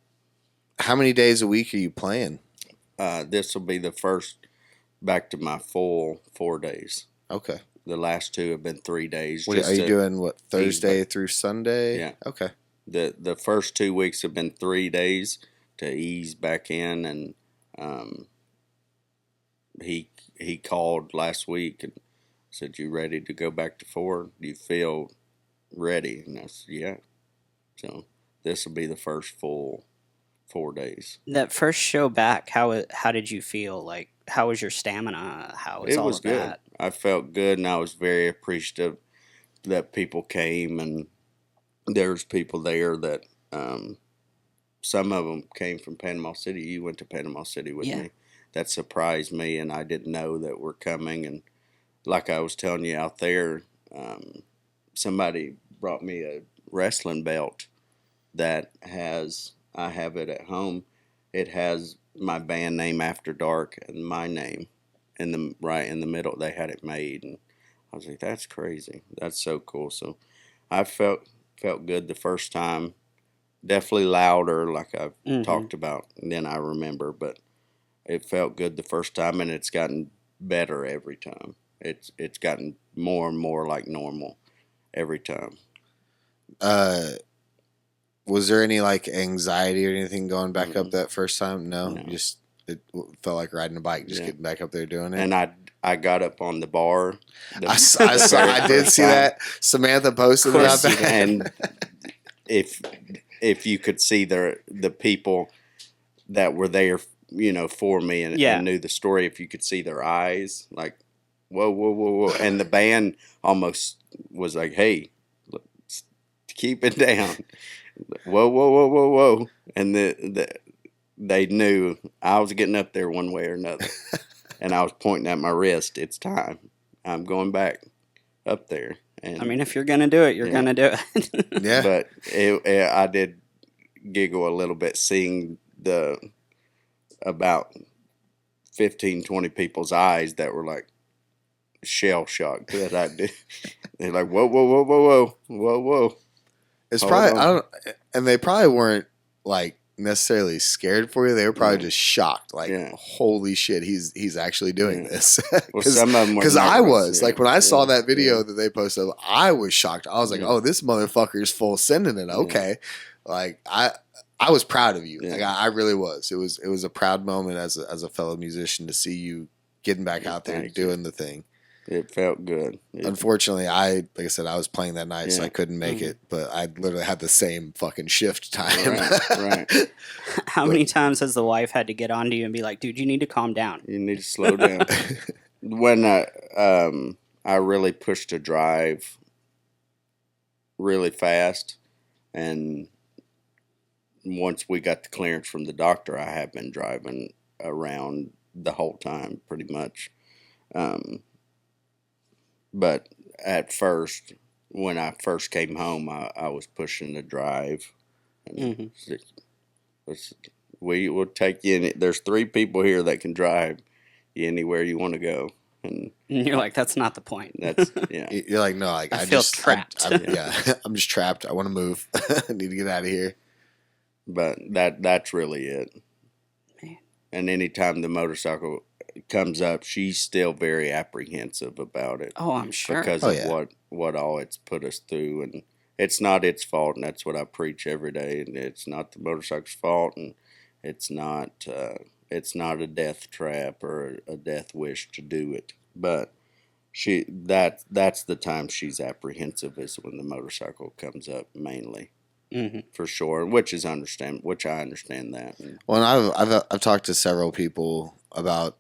how many days a week are you playing? This will be the first back to my full 4 days. Okay. The last 2 have been 3 days. What, are you doing Thursday through Sunday? Yeah. Okay. The first 2 weeks have been 3 days to ease back in, and he called last week and said, "You ready to go back to 4? Do you feel ready?" And I said, "Yeah." So this will be the first full 4 days. That first show back, how did you feel? Like, how was your stamina? How was It all was of good. that? I felt good, and I was very appreciative that people came, and there's people there that some of them came from Panama City. You went to Panama City with me. That surprised me, and I didn't know that we're coming. And like I was telling you out there, somebody brought me a wrestling belt that I have it at home. It has my band name After Dark and my name right in the middle. They had it made, and I was like, that's crazy. That's so cool. So I felt good the first time. Definitely louder, like I've talked about, than I remember, but it felt good the first time, and it's gotten better every time. It's gotten more and more like normal every time. Was there any like anxiety or anything going back up that first time? No. Just it felt like riding a bike, just getting back up there doing it. And I got up on the bar. I did see that. Samantha posted about that. And if you could see the people that were there, for me and knew the story, if you could see their eyes, like, whoa, whoa, whoa, whoa. And the band almost was like, hey, let's keep it down. Whoa, whoa, whoa, whoa, whoa. And they knew I was getting up there one way or another. And I was pointing at my wrist. It's time. I'm going back up there. And I mean, if you're going to do it, you're going to do it. Yeah. But I did giggle a little bit seeing about 15, 20 people's eyes that were like shell shocked that I did. They're like, whoa, whoa, whoa, whoa, whoa, whoa, whoa. It's probably, and they probably weren't like necessarily scared for you. They were probably just shocked. Like, holy shit, he's actually doing this. Well, some of them were because I was nervous, like, when I saw that video that they posted, I was shocked. I was like, oh, this motherfucker is full sending it. Okay. Like I was proud of you. Yeah. Like I really was. It was a proud moment as a fellow musician to see you getting back out there and doing the thing. It felt good. Unfortunately, like I said, I was playing that night, so I couldn't make it. But I literally had the same fucking shift time. Right. How many times has the wife had to get on to you and be like, "Dude, you need to calm down. You need to slow down." When I really pushed to drive really fast, and once we got the clearance from the doctor, I have been driving around the whole time, pretty much. But at first, when I first came home, I was pushing to drive. And we will take you in. There's 3 people here that can drive you anywhere you want to go. And you're like, that's not the point. That's yeah. You're like, no, like I feel trapped. I'm just trapped. I want to move. I need to get out of here. But that's really it. Man. And anytime the motorcycle comes up, she's still very apprehensive about it. Oh, I'm sure. Because of what all it's put us through. And it's not its fault, and that's what I preach every day. And it's not the motorcycle's fault, and it's not a death trap or a death wish to do it. But that's the time she's apprehensive, is when the motorcycle comes up mainly. For sure, which I understand that. Well, and I've talked to several people about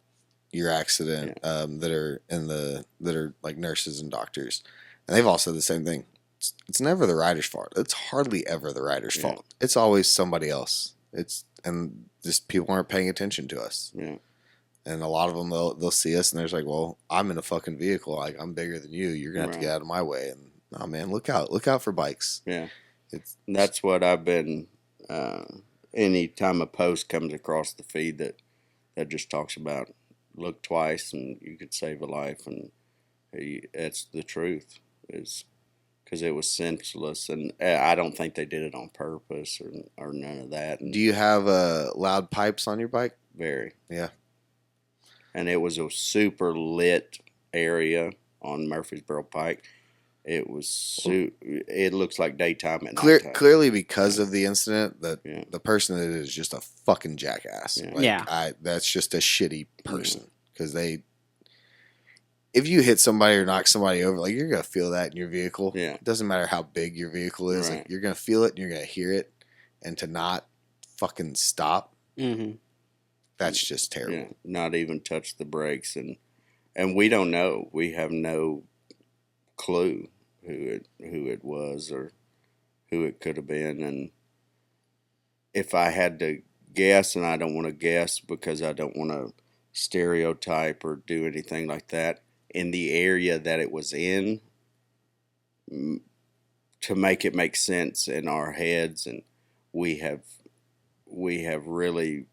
your accident that are like nurses and doctors, and they've all said the same thing. It's never the rider's fault. It's hardly ever the rider's fault. It's always somebody else. And just people aren't paying attention to us. Yeah. And a lot of them they'll see us and they're like, well, I'm in a fucking vehicle. Like, I'm bigger than you. You're gonna have to get out of my way. And oh man, look out for bikes. Yeah. That's what I've been. Any time a post comes across the feed that just talks about look twice and you could save a life, and that's the truth. Is because it was senseless, and I don't think they did it on purpose or none of that. And do you have loud pipes on your bike? Very. Yeah. And it was a super lit area on Murfreesboro Pike. It was it looks like daytime at nighttime. Clearly, because of the incident, the person that is just a fucking jackass. Yeah. Like, that's just a shitty person, because if you hit somebody or knock somebody over, like, you're gonna feel that in your vehicle. Yeah. It doesn't matter how big your vehicle is. Right. Like, you're gonna feel it and you're gonna hear it, and to not fucking stop, that's just terrible. Yeah. Not even touch the brakes, and we don't know. We have no clue who it was or who it could have been. And if I had to guess, and I don't want to guess because I don't want to stereotype or do anything like that, in the area that it was in, to make it make sense in our heads, and we have really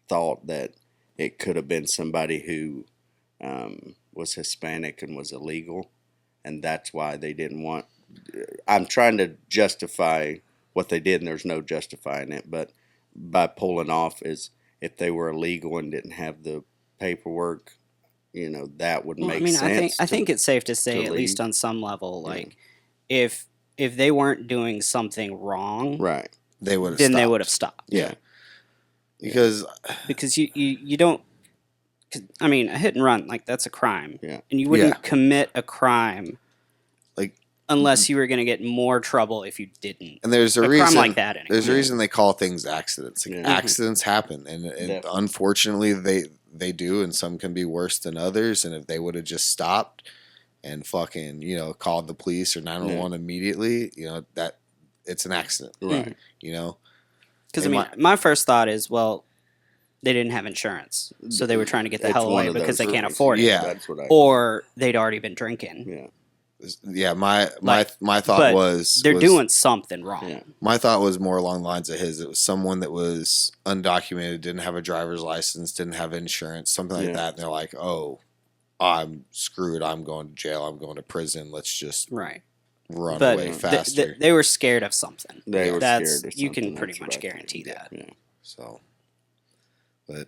thought that it could have been somebody who was Hispanic and was illegal, and that's why they didn't want. I'm trying to justify what they did, and there's no justifying it, but by pulling off, is if they were illegal and didn't have the paperwork, that would make sense. I think it's safe to say, at least on some level, like if they weren't doing something wrong, right, they would have stopped. Yeah, because you don't. I mean, a hit and run, like, that's a crime. Yeah. And you wouldn't commit a crime, like, unless you were going to get more trouble if you didn't. And there's a reason, crime like that. Anyway. There's a reason they call things accidents. Like, accidents happen, and unfortunately they do, and some can be worse than others. And if they would have just stopped and fucking called the police or 911 immediately, that it's an accident, right? Because my first thought is, well, they didn't have insurance, so they were trying to get the hell away because they can't afford it. Yeah, that's what or they'd already been drinking. Yeah. My thought was they're doing something wrong. Yeah. My thought was more along the lines of his. It was someone that was undocumented, didn't have a driver's license, didn't have insurance, something like that. And they're like, "Oh, I'm screwed. I'm going to jail. I'm going to prison. Let's just run away faster." They were scared of something. They were scared of something. You can pretty much guarantee that. Yeah. So, but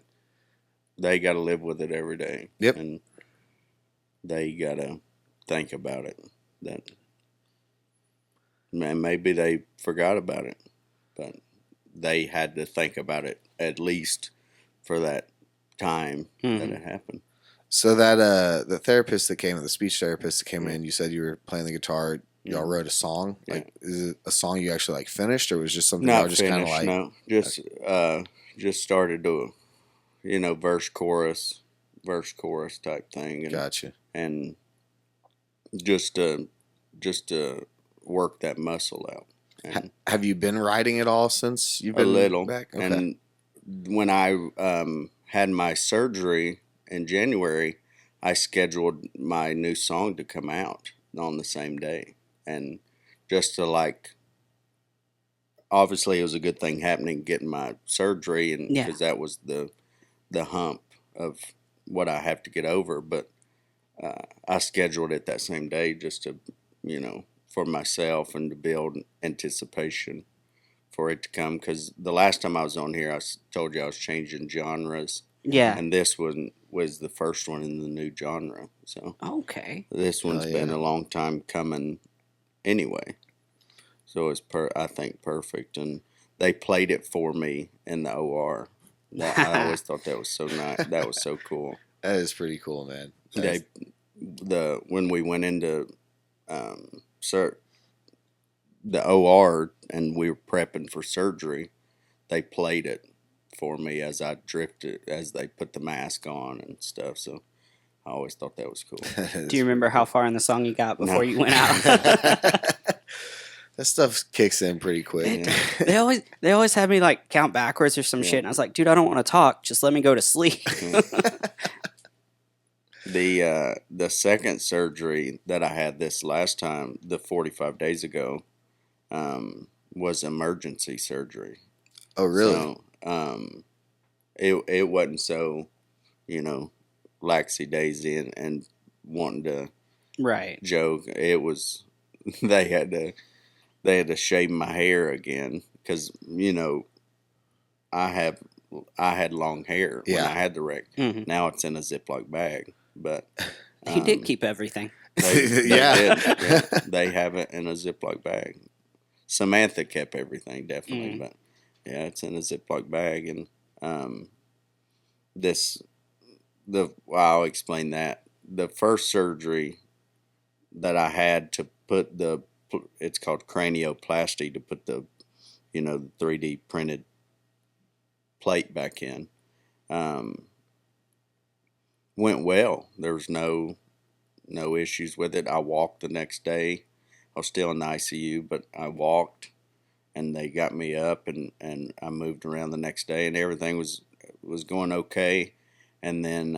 they got to live with it every day. Yep. And they got to think about it. That, man, maybe they forgot about it, but they had to think about it at least for that time that it happened. So that the therapist that came in, the speech therapist that came in, you said you were playing the guitar. Y'all wrote a song. Like, is it a song you actually like finished, or was just something y'all just kind of like? No, just started to, verse chorus type thing. And, Gotcha. And just to work that muscle out. And have you been writing at all since you've been a little back? Okay. And when I had my surgery in January, I scheduled my new song to come out on the same day. And just to obviously it was a good thing happening, getting my surgery, and because that was the hump of what I have to get over. But I scheduled it that same day just to, for myself and to build anticipation for it to come. Because the last time I was on here, I told you I was changing genres. Yeah. And this one was the first one in the new genre. So okay, this one's been a long time coming anyway. So it's I think perfect. And they played it for me in the OR. I always thought that was so nice. That was so cool. That is pretty cool, man. When we went into the OR and we were prepping for surgery, they played it for me as I drifted, as they put the mask on and stuff. So I always thought that was cool. Do you remember how far in the song you got before you went out? That stuff kicks in pretty quick. They always have me count backwards or some shit, and I was like, dude, I don't want to talk. Just let me go to sleep. The second surgery that I had this last time, the 45 days ago, was emergency surgery. Oh, really? So, it wasn't so, laxy-daisy and wanting to joke. It was they had to shave my hair again because I had long hair when I had the wreck. Mm-hmm. Now it's in a Ziploc bag, but he did keep everything. They did. Yeah. They have it in a Ziploc bag. Samantha kept everything definitely, but yeah, it's in a Ziploc bag. And I'll explain that. The first surgery that I had to put it's called cranioplasty, to put the 3D printed plate back in, went well. There was no issues with it. I walked the next day. I was still in the ICU, but I walked, and they got me up, and I moved around the next day, and everything was going okay. And then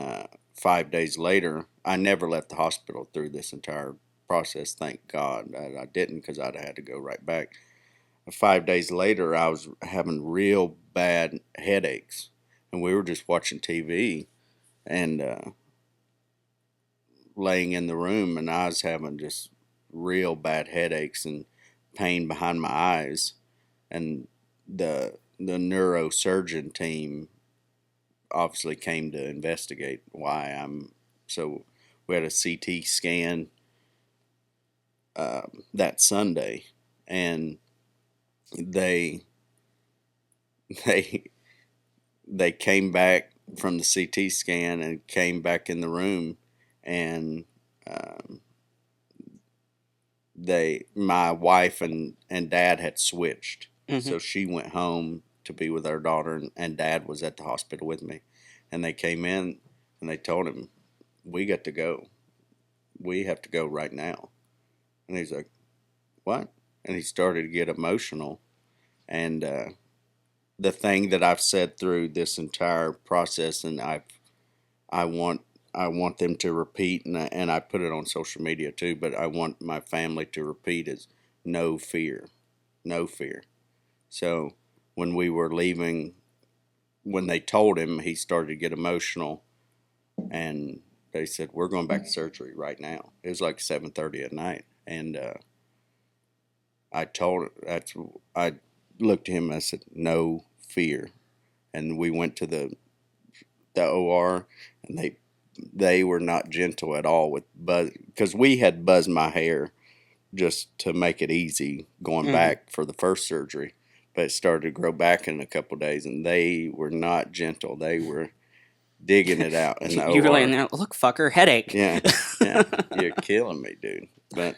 5 days later, I never left the hospital through this entire process. Thank God I didn't, because I'd have had to go right back. 5 days later, I was having real bad headaches, and we were just watching TV and laying in the room, and I was having just real bad headaches and pain behind my eyes. And the neurosurgeon team obviously came to investigate why so we had a CT scan that Sunday, and they came back from the CT scan and came back in the room, and my wife and dad had switched. Mm-hmm. So she went home to be with our daughter, and dad was at the hospital with me. And they came in and they told him, we got to go. We have to go right now. And he's like, what? And he started to get emotional. And the thing that I've said through this entire process, and I want them to repeat, and I put it on social media too, but I want my family to repeat, is no fear. No fear. So when we were leaving, when they told him, he started to get emotional, and they said, we're going back to surgery right now. It was like 7:30 at night. And I looked at him and I said, no fear. And we went to the OR, and they were not gentle at all with buzz, because we had buzzed my hair just to make it easy going back for the first surgery. but it started to grow back in a couple days, and they were not gentle. They were digging it out in the You were OR. laying there, look, fucker, headache. Yeah, you're killing me, dude. But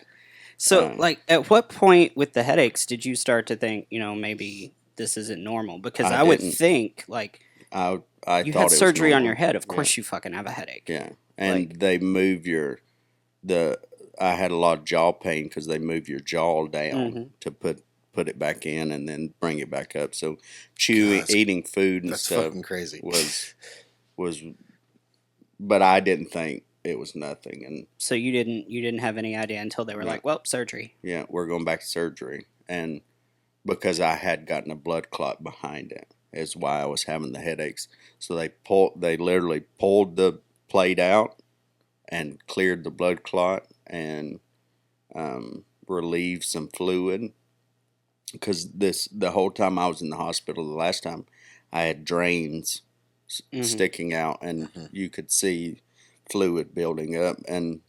so, like, at what point with the headaches did you start to think, maybe this isn't normal? Because I would think, like, I you thought had it surgery was on normal. your head. Of course, you fucking have a headache. Yeah, and they move I had a lot of jaw pain because they move your jaw down to put it back in and then bring it back up. So eating food and that's stuff fucking crazy. was, but I didn't think it was nothing. And so you didn't have any idea until they were like, well, surgery. Yeah, we're going back to surgery, and because I had gotten a blood clot behind it is why I was having the headaches. So they literally pulled the plate out and cleared the blood clot and relieved some fluid, because the whole time I was in the hospital, the last time, I had drains sticking out, and you could see fluid building up, and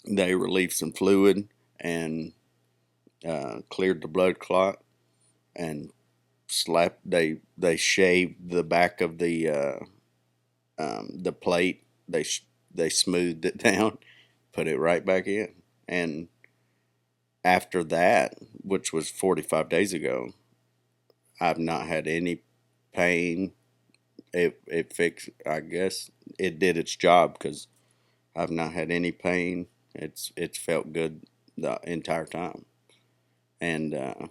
they relieved some fluid and cleared the blood clot and they shaved the back of the plate. They smoothed it down, put it right back in, and after that, which was 45 days ago, I've not had any pain. It fixed, I guess it did its job, because I've not had any pain. It's felt good the entire time. And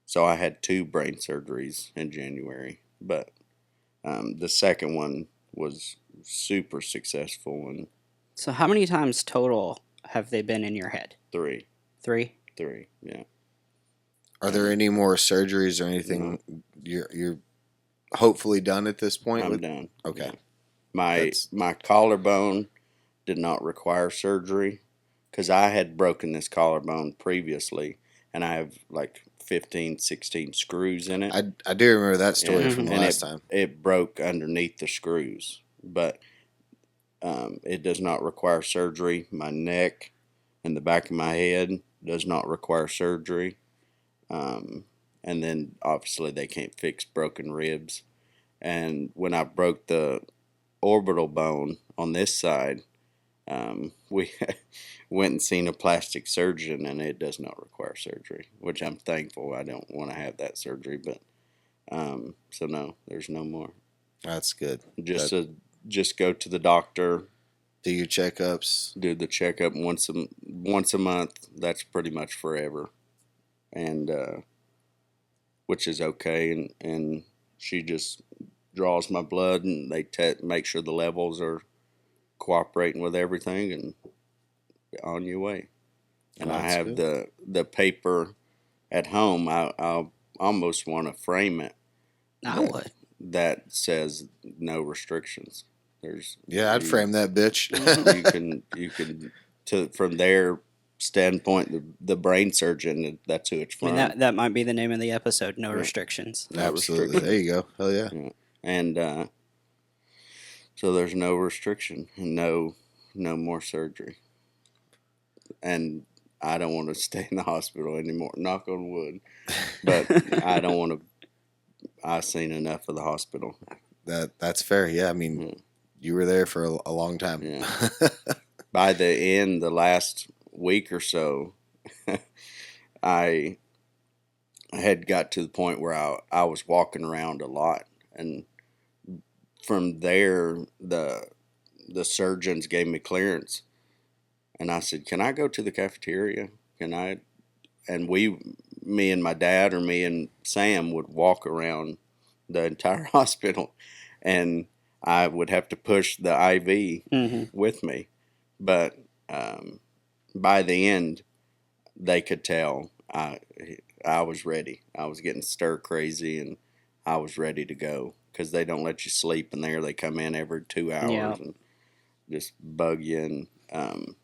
so I had 2 brain surgeries in January, but the second one was super successful. And So how many times total have they been in your head? 3, yeah. Are there any more surgeries or anything you're hopefully done at this point? I'm done. Okay. Yeah. My collarbone did not require surgery, because I had broken this collarbone previously, and I have like 15, 16 screws in it. I do remember that story from the last time. It broke underneath the screws, but it does not require surgery. My neck and the back of my head does not require surgery. And then obviously they can't fix broken ribs. And when I broke the orbital bone on this side, we went and seen a plastic surgeon, and it does not require surgery, which I'm thankful. I don't want to have that surgery, but so no, there's no more. That's good. Just go to the doctor, do your checkups, do the checkup once a month. That's pretty much forever, and which is okay. And she just draws my blood, and they make sure the levels are cooperating with everything, and on your way. And I have the paper at home. I almost want to frame it. I would. That says no restrictions. I'd frame that bitch. you can from their standpoint, the brain surgeon, that's who it's from. I mean, that might be the name of the episode. No restrictions. Absolutely. There you go. Hell yeah. And so there's no restriction and no more surgery. And I don't want to stay in the hospital anymore. Knock on wood. But I don't want to. I've seen enough of the hospital. That's fair. Yeah, I mean, you were there for a long time. Yeah. By the end, the last week or so, I had got to the point where I was walking around a lot, and from there, the surgeons gave me clearance, and I said, "Can I go to the cafeteria? Can I?" And me and my dad, or me and Sam, would walk around the entire hospital, and I would have to push the IV with me. But by the end, they could tell I was ready. I was getting stir crazy, and I was ready to go, because they don't let you sleep in there. They come in every 2 hours and just bug you. And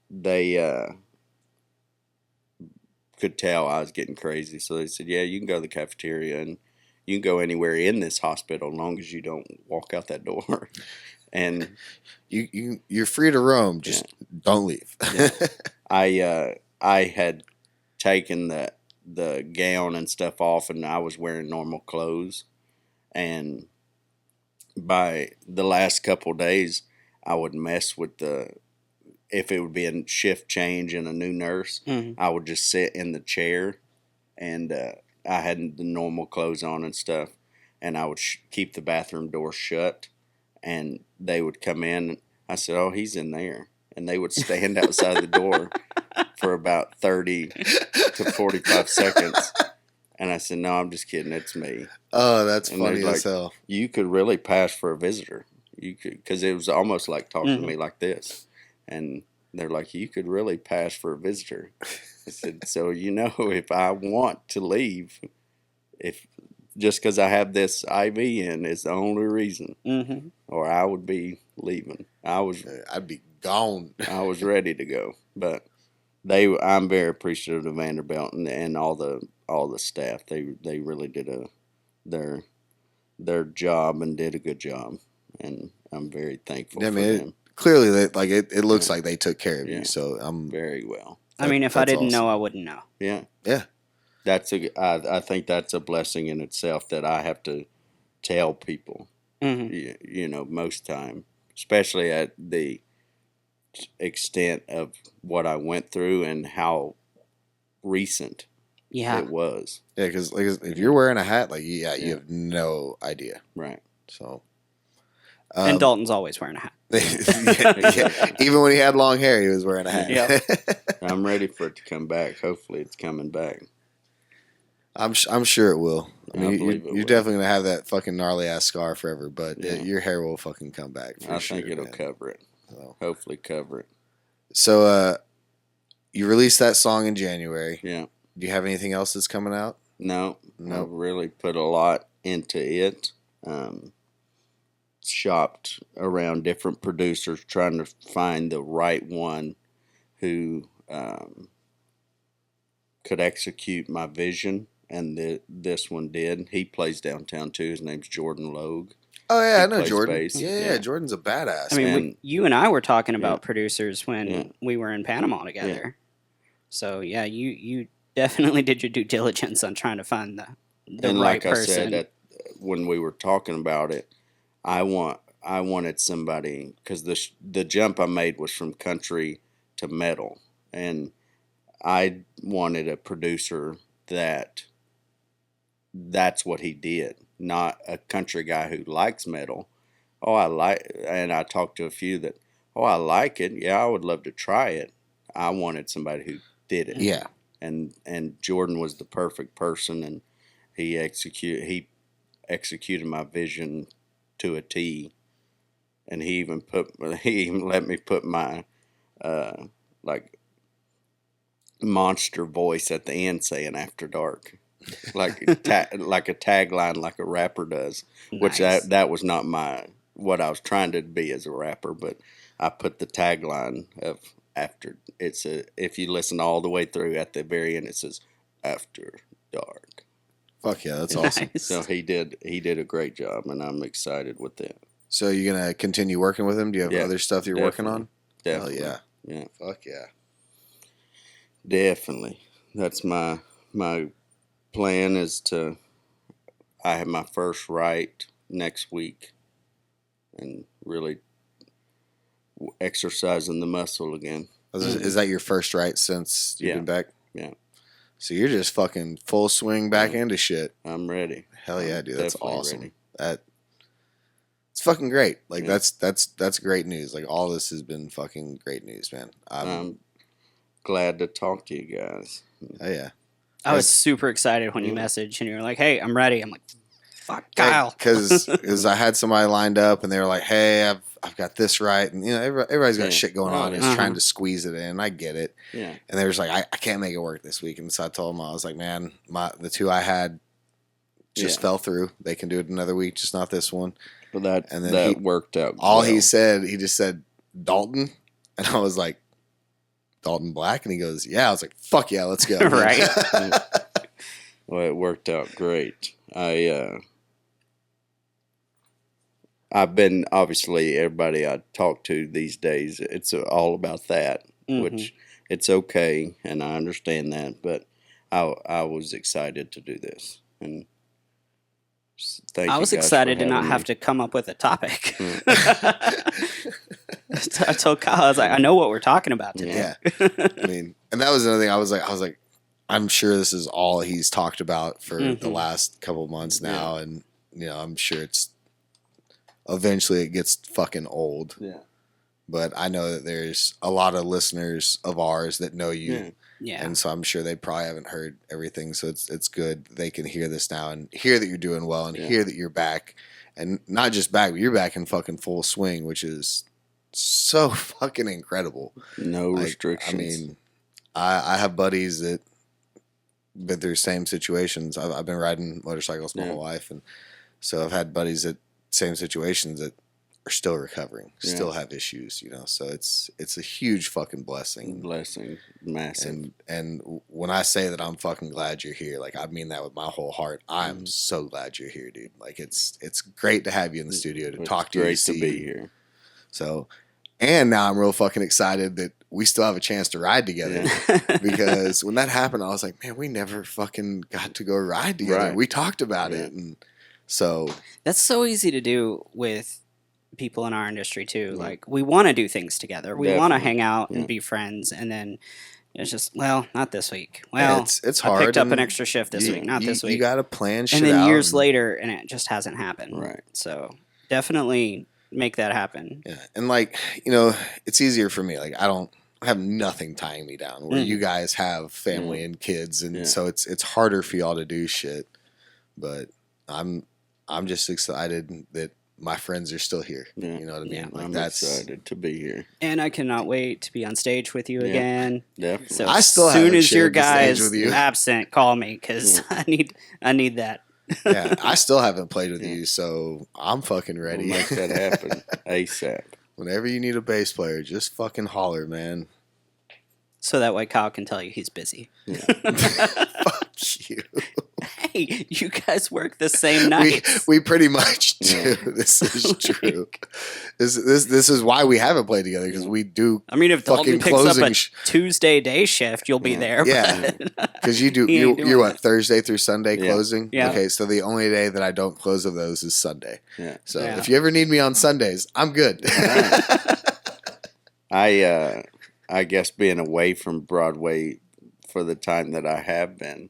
they could tell I was getting crazy. So they said, yeah, you can go to the cafeteria, and you can go anywhere in this hospital as long as you don't walk out that door. And you're free to roam. Just don't leave. I had taken the the gown and stuff off, and I was wearing normal clothes. And by the last couple days, I would mess with if it would be a shift change and a new nurse, I would just sit in the chair, and I had the normal clothes on and stuff, and I would keep the bathroom door shut, and they would come in. I said, "Oh, he's in there," and they would stand outside the door for about 30 to 45 seconds. And I said, "No, I'm just kidding. It's me." Oh, that's and funny as hell. You could really pass for a visitor. You could, because it was almost like talking to me like this. And they're like, "You could really pass for a visitor." I said, "So, if I want to leave, just because I have this IV in is the only reason, or I would be leaving." I'd be gone. I was ready to go, but I'm very appreciative of Vanderbilt and all the staff. They really did their job and did a good job, and I'm very thankful for them. Clearly, it looks like they took care of you. So I'm very well. I mean, if I didn't know, I wouldn't know. Yeah, yeah. I think that's a blessing in itself that I have to tell people. Most time, especially at the extent of what I went through and how recent it was. Yeah, because if you're wearing a hat, you have no idea. Right. So. And Dalton's always wearing a hat. Yeah. Even when he had long hair, he was wearing a hat. Yep. I'm ready for it to come back. Hopefully, it's coming back. I'm sure it will. I mean, you're will. definitely gonna have that fucking gnarly ass scar forever, but your hair will fucking come back. I think it'll cover it. So. Hopefully, cover it. So, you released that song in January. Yeah. Do you have anything else that's coming out? No. I've really put a lot into it. Shopped around different producers, trying to find the right one who could execute my vision, and this one did. He plays downtown too. His name's Jordan Logue. Oh yeah, I know Jordan. Bass. Yeah, Jordan's a badass. I mean, you and I were talking about producers when we were in Panama together. Yeah. So yeah, you definitely did your due diligence on trying to find the and right like person. I said, when we were talking about it, I wanted somebody, because the jump I made was from country to metal, and I wanted a producer that's what he did, not a country guy who likes metal. And I talked to a few that, I like it. Yeah, I would love to try it. I wanted somebody who did it. Yeah. And Jordan was the perfect person, and he executed my vision to a T. And he even let me put my monster voice at the end saying "After Dark," like a tagline, like a rapper does. Nice. Which that was not what I was trying to be as a rapper, but I put the tagline of after. If you listen all the way through, at the very end it says "After Dark." Fuck yeah, that's awesome. Nice. So he did a great job, and I'm excited with it. So you're gonna continue working with him? Do you have other stuff you're working on? Definitely. Hell yeah. Yeah. Fuck yeah. Definitely. That's my plan is I have my first write next week, and really exercising the muscle again. Is that your first write since you've been back? Yeah. So you're just fucking full swing back into shit. I'm ready. Hell yeah, dude. That's awesome. Ready. It's fucking great. Like that's great news. Like all this has been fucking great news, man. I'm glad to talk to you guys. Oh yeah. I was super excited when you messaged and you were like, "Hey, I'm ready." I'm like, "Fuck, Kyle," because I had somebody lined up and they were like, "Hey, I've got this right," and everybody's got shit going on. And it's trying to squeeze it in. I get it. Yeah. And they were just like, I can't make it work this week. And so I told them, I was like, man, the two I had just fell through. They can do it another week, just not this one. But that worked out. He just said Dalton, and I was like, Dalton Black, and he goes, yeah. I was like, fuck yeah, let's go. Right. Well, it worked out great. I've been, obviously, everybody I talk to these days, it's all about that, which it's okay, and I understand that, but I was excited to do this, and thank you I was guys excited for to not having have me. to come up with a topic. I told Kyle, I was like, I know what we're talking about today. Yeah. I mean, and that was another thing. I was like, I'm sure this is all he's talked about for the last couple of months now, and I'm sure eventually it gets fucking old. Yeah. But I know that there's a lot of listeners of ours that know you. Yeah. And so I'm sure they probably haven't heard everything. So it's good they can hear this now and hear that you're doing well and hear that you're back. And not just back, but you're back in fucking full swing, which is so fucking incredible. No restrictions. I mean, I have buddies that been through the same situations. I've been riding motorcycles my whole life. And so I've had buddies that same situations that are still recovering, still have issues, so it's a huge fucking blessing. Massive. And when I say that I'm fucking glad you're here, like I mean that with my whole heart. I'm so glad you're here, dude. Like it's great to have you in the studio to talk to you. Great to be here. So, and now I'm real fucking excited that we still have a chance to ride together because when that happened, I was like, man, we never fucking got to go ride together. Right. We talked about it, and so that's so easy to do with people in our industry too. Like we want to do things together. We want to hang out and be friends, and then it's just not this week. Well, it's hard. I picked up an extra shift this week, not this week. You got to plan shit and then out years later, and it just hasn't happened. Right. So definitely make that happen. Yeah, and it's easier for me. Like I have nothing tying me down. Where you guys have family and kids, and so it's harder for y'all to do shit. But I'm just excited that my friends are still here. Yeah. You know what I mean? Yeah. Like I'm that's excited to be here. And I cannot wait to be on stage with you again. Definitely. So I still as soon haven't as your shared the stage guys with you. absent, call me because I need that. yeah, I still haven't played with you, so I'm fucking ready. We'll make that happen ASAP. Whenever you need a bass player, just fucking holler, man. So that way Kyle can tell you he's busy. Fuck you. Hey, you guys work the same nights. We pretty much do. This is true. This is why we haven't played together, because we do. I mean, if Dalton fucking picks up closing a Tuesday day shift, you'll be there. Yeah, but because you do. he ain't doing You're what, that. Thursday through Sunday closing? Yeah. Okay, so the only day that I don't close of those is Sunday. Yeah. So Yeah. if you ever need me on Sundays, I'm good. I guess being away from Broadway for the time that I have been,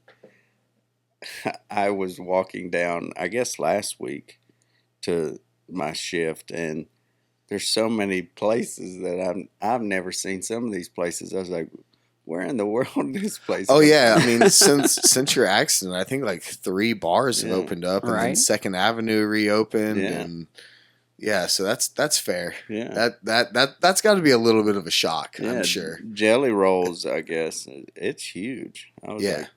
I was walking down, I guess last week, to my shift, and there's so many places that I've never seen. Some of these places, I was like, where in the world is this place? Oh yeah, I mean since your accident, I think like 3 bars have opened up, and then Right. 2nd Avenue reopened, Yeah. and yeah, so that's fair. Yeah. That's got to be a little bit of a shock, Yeah, I'm sure. Jelly Rolls, I guess, it's huge. I was like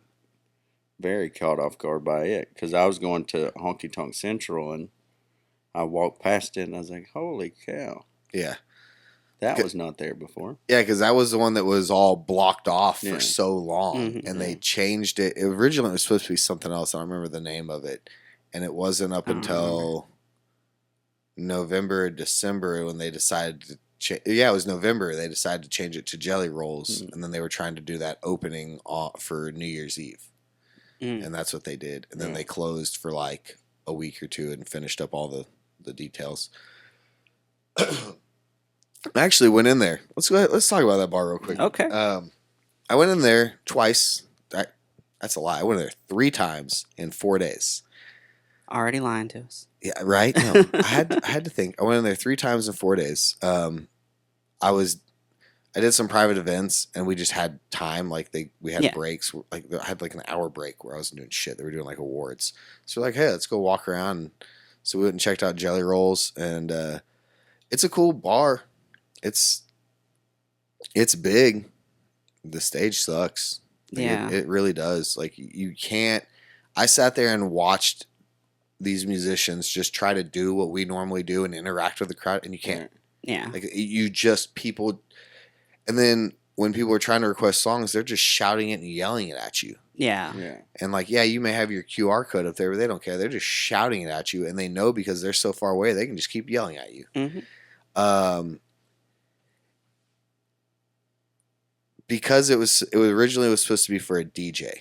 very caught off guard by it, because I was going to Honky Tonk Central, and I walked past it, and I was like, holy cow. Yeah. That was not there before. Yeah, because that was the one that was all blocked off Yeah. for so long, and they changed it. Originally, it was supposed to be something else. I don't remember the name of it, and it wasn't up until November or December when they decided to. Yeah, it was November. They decided to change it to Jelly Rolls, and then they were trying to do that opening for New Year's Eve, and that's what they did. And then they closed for like a week or two and finished up all the details. I actually went in there. Let's go ahead. Let's talk about that bar real quick. Okay. I went in there twice. That's a lie. I went in there 3 times in 4 days. Already lying to us. Yeah, right. No, I had to think. I went in there 3 times in 4 days. I did some private events, and we just had time. Like we had breaks. Like I had like an hour break where I wasn't doing shit. They were doing like awards. So we're like, hey, let's go walk around. So we went and checked out Jelly Rolls, and it's a cool bar. It's big. The stage sucks. Like, Yeah. it really does. Like you can't. I sat there and watched these musicians just try to do what we normally do and interact with the crowd, and you can't. Yeah. Like you just people, and then when people are trying to request songs, they're just shouting it and yelling it at you. Yeah. Yeah. And like, yeah, you may have your QR code up there, but they don't care. They're just shouting it at you, and they know because they're so far away, they can just keep yelling at you. Because it was originally supposed to be for a DJ,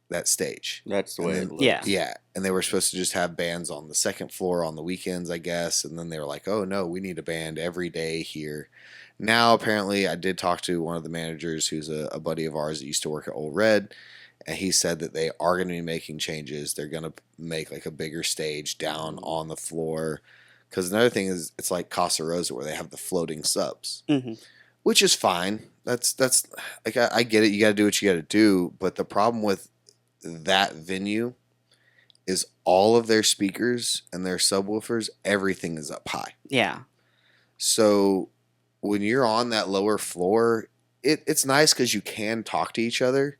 that stage. That's the way it looks. Yeah, and they were supposed to just have bands on the second floor on the weekends, I guess, and then they were like, "Oh no, we need a band every day here." Now, apparently, I did talk to one of the managers who's a buddy of ours that used to work at Old Red, and he said that they are going to be making changes. They're going to make like a bigger stage down on the floor. Because another thing is, it's like Casa Rosa where they have the floating subs, which is fine. That's like I get it. You got to do what you got to do. But the problem with that venue is all of their speakers and their subwoofers, everything is up high. Yeah. So when you're on that lower floor, it's nice because you can talk to each other,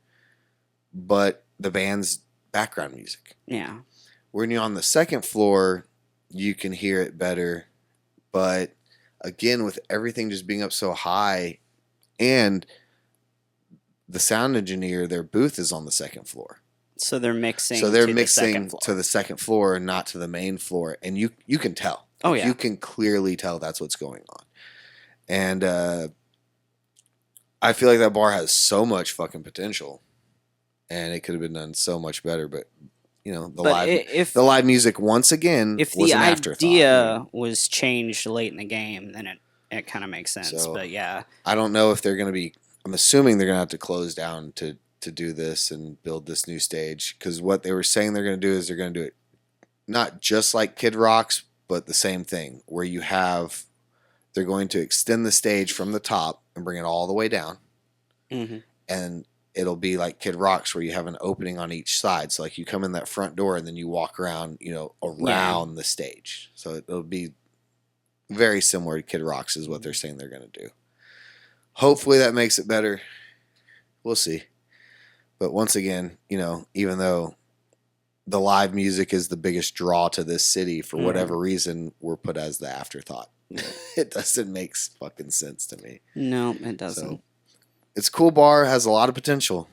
but the band's background music. Yeah. When you're on the second floor, you can hear it better. But again, with everything just being up so high, and the sound engineer, their booth is on the second floor. So they're mixing. So they're to mixing the to the second floor and not to the main floor. And you can tell. Oh, yeah. You can clearly tell that's what's going on. And I feel like that bar has so much fucking potential. And it could have been done so much better. But, you know, the live music, once again, if was the an afterthought. idea was changed late in the game, then it kind of makes sense. So, but yeah. I don't know if they're going to be, I'm assuming they're going to have to close down to do this and build this new stage. Because what they were saying they're going to do is they're going to do it not just like Kid Rock's, but the same thing where you have, they're going to extend the stage from the top and bring it all the way down. Mm-hmm. And it'll be like Kid Rock's where you have an opening on each side. So like you come in that front door and then you walk around, you know, around the stage. So it'll be very similar to Kid Rock's is what they're saying they're going to do. Hopefully that makes it better. We'll see. But once again, you know, even though the live music is the biggest draw to this city, for whatever reason, we're put as the afterthought. It doesn't make fucking sense to me. No, it doesn't. So, it's a cool bar, has a lot of potential.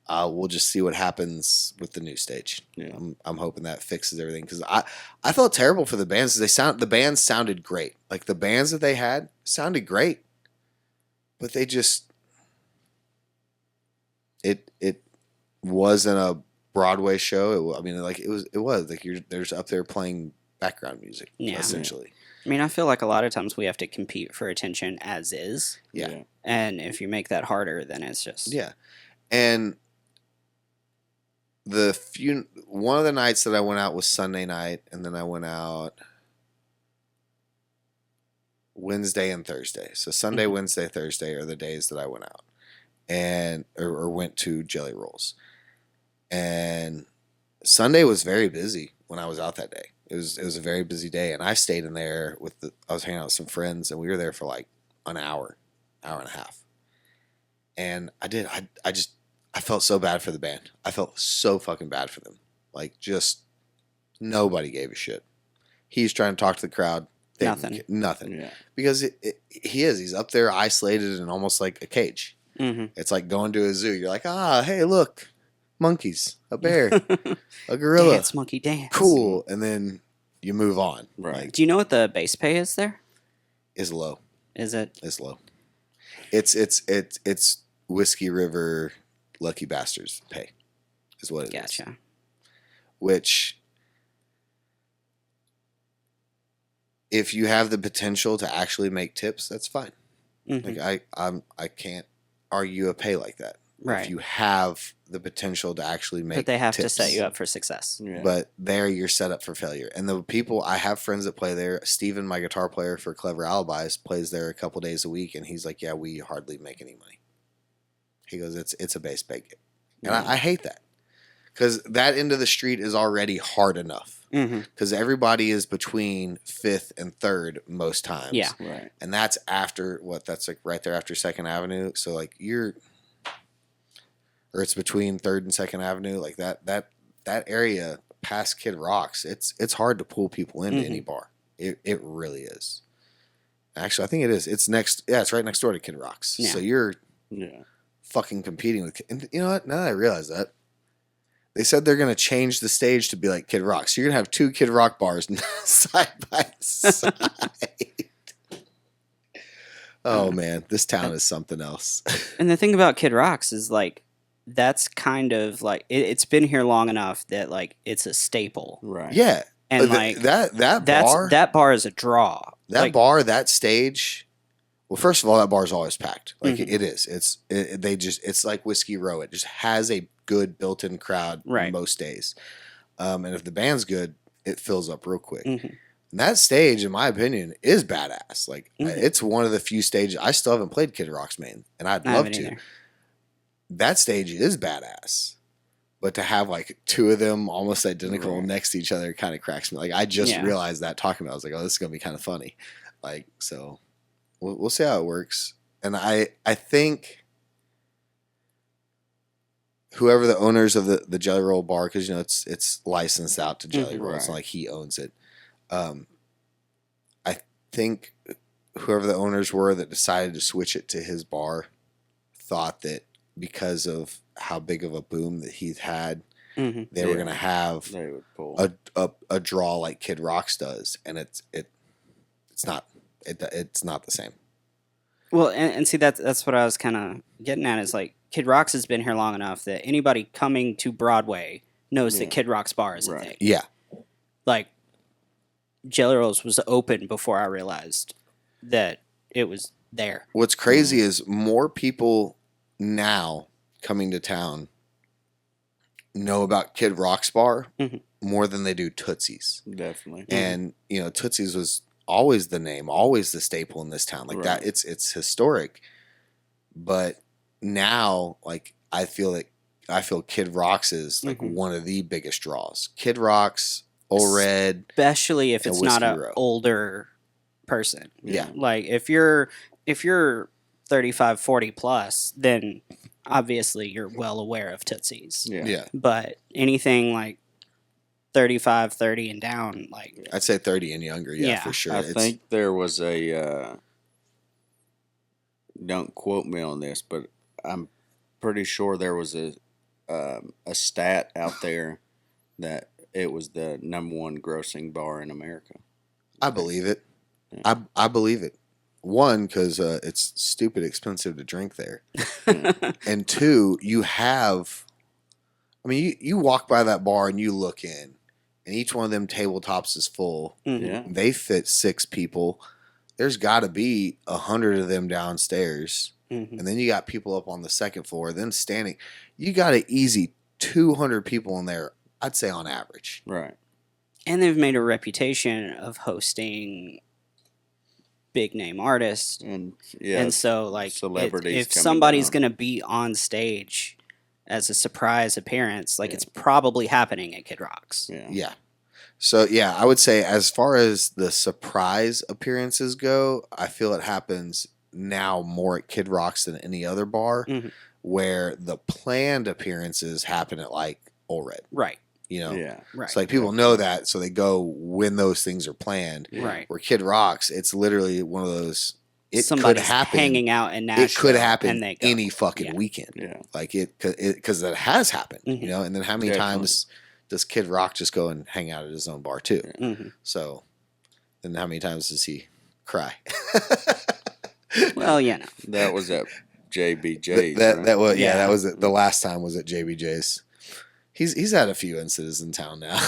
We'll just see what happens with the new stage. Yeah. I'm hoping that fixes everything because I felt terrible for the bands. The bands sounded great. Like the bands that they had sounded great, but they just it wasn't a Broadway show. It was like they're just up there playing background music essentially. I mean, I feel like a lot of times we have to compete for attention as is. Yeah. And if you make that harder, then it's just... Yeah. And one of the nights that I went out was Sunday night, and then I went out Wednesday and Thursday. So Sunday, Wednesday, Thursday are the days that I went out and or went to Jelly Rolls. And Sunday was very busy when I was out that day. It was a very busy day, and I stayed in there I was hanging out with some friends, and we were there for like an hour and a half. And I felt so bad for the band. I felt so fucking bad for them. Like, just nobody gave a shit. He's trying to talk to the crowd. Nothing. Yeah. Because he's up there isolated in almost like a cage. Mm-hmm. It's like going to a zoo. You're like, hey, look, monkeys, a bear, a gorilla. Dance, monkey, dance. Cool. And then you move on. Right. Like, Do you know what the base pay is there? Is low. Is it? It's low. It's Whiskey River Lucky Bastards pay is what it is. Gotcha. Which, if you have the potential to actually make tips, that's fine. Mm-hmm. Like I can't argue a pay like that. Right. If you have the potential to actually make But they have tips. to set you up for success. Yeah. But there you're set up for failure. And the people, I have friends that play there. Steven, my guitar player for Clever Alibis, plays there a couple days a week, and he's like, yeah, we hardly make any money. He goes, it's a base pay gig. And I hate that. Because that end of the street is already hard enough. Because everybody is between 5th and 3rd most times. Yeah. Right. And that's after, that's like right there after 2nd Avenue. So like or it's between 3rd and 2nd Avenue. Like that area past Kid Rock's, it's hard to pull people into any bar. It really is. Actually, I think it is. It's right next door to Kid Rock's. Yeah. So you're Yeah. fucking competing with, and you know what? Now that I realize that, they said they're going to change the stage to be like Kid Rock. So you're going to have 2 Kid Rock bars side by side. Oh, man. This town is something else. And the thing about Kid Rock's is, like, that's kind of like it's been here long enough that like it's a staple, Right. Yeah. and like that bar is a draw. That stage. Well, first of all, that bar is always packed. Like Mhm. it is. It's like Whiskey Row. It just has a good built-in crowd Right. most days. And if the band's good, it fills up real quick. Mhm. And that stage, in my opinion, is badass. Like Mhm. it's one of the few stages. I still haven't played Kid Rock's main, and I'd I love haven't to. either. That stage is badass. But to have like two of them almost identical Right. next to each other kind of cracks me. Like I just Yeah. realized that talking about it, I was like, oh, this is gonna be kind of funny. Like, so we'll see how it works. And I think whoever the owners of the Jelly Roll bar, because it's licensed out to Jelly Roll. It's not Right. like he owns it. I think whoever the owners were that decided to switch it to his bar thought that because of how big of a boom that he's had, Mhm. they were gonna have They would pull. a draw like Kid Rock's does, and it's not the same. Well, and see that's what I was kind of getting at is like Kid Rock's has been here long enough that anybody coming to Broadway knows Yeah. that Kid Rock's bar is a Right. thing. Yeah, Like Jelly Rolls was open before I realized that it was there. what's crazy is more people now coming to town know about Kid Rock's bar Mhm. more than they do Tootsie's. Definitely. And Tootsie's was always the name, always the staple in this town. Like that, Right. it's historic. But now, like I feel Kid Rock's is like Mhm. one of the biggest draws. Kid Rock's, Old Red. Especially if And it's not Whiskey an Row. older person. Yeah. Like if you're 35, 40 plus, then obviously you're well aware of Tootsie's. Yeah. Yeah. But anything like 35, 30 and down, like I'd say 30 and younger. Yeah, Yeah. for sure. I think there was a. Don't quote me on this, but I'm pretty sure there was a stat out there that it was the number one grossing bar in America. I believe it. Yeah. I believe it. One, because it's stupid expensive to drink there. And two, you walk by that bar and you look in, and each one of them tabletops is full. mhm. Yeah. They fit 6 people. There's got to be 100 of them downstairs. Mhm. And then you got people up on the second floor, then standing. You got an easy 200 people in there, I'd say on average. Right. And they've made a reputation of hosting big name artists. And yeah. And so like celebrities if coming somebody's down. going to be on stage as a surprise appearance, like Yeah. it's probably happening at Kid Rock's. Yeah. Yeah. So, yeah, I would say as far as the surprise appearances go, I feel it happens now more at Kid Rock's than any other bar, Mhm. where the planned appearances happen at like Old Red. Right. Yeah. Right. It's like people know that, so they go when those things are planned. Yeah. Right. Where Kid Rock's, it's literally one of those. It Somebody's could happen. hanging out in Nashville. It could happen and they go. any fucking Yeah. weekend. Yeah. Like because that has happened, Mhm. And then how many Definitely. times does Kid Rock just go and hang out at his own bar too? Mhm. So then how many times does he cry? Well, yeah, no. That was at JBJ's. that right? that was Yeah. that was the last time was at JBJ's. He's had a few incidents in town now.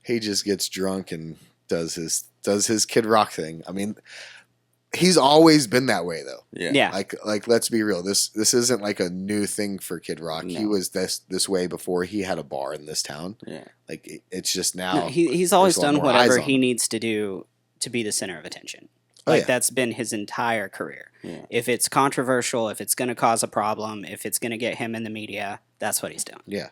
He just gets drunk and does his Kid Rock thing. I mean, he's always been that way though. Yeah. Yeah. Like let's be real. This isn't like a new thing for Kid Rock. He No. was this way before he had a bar in this town. Yeah. Like it's just now. No, he's always there's a lot done more whatever eyes on he him. needs to do to be the center of attention. Oh, Like yeah. that's been his entire career. Yeah. If it's controversial, if it's going to cause a problem, if it's going to get him in the media, that's what he's doing. Yeah.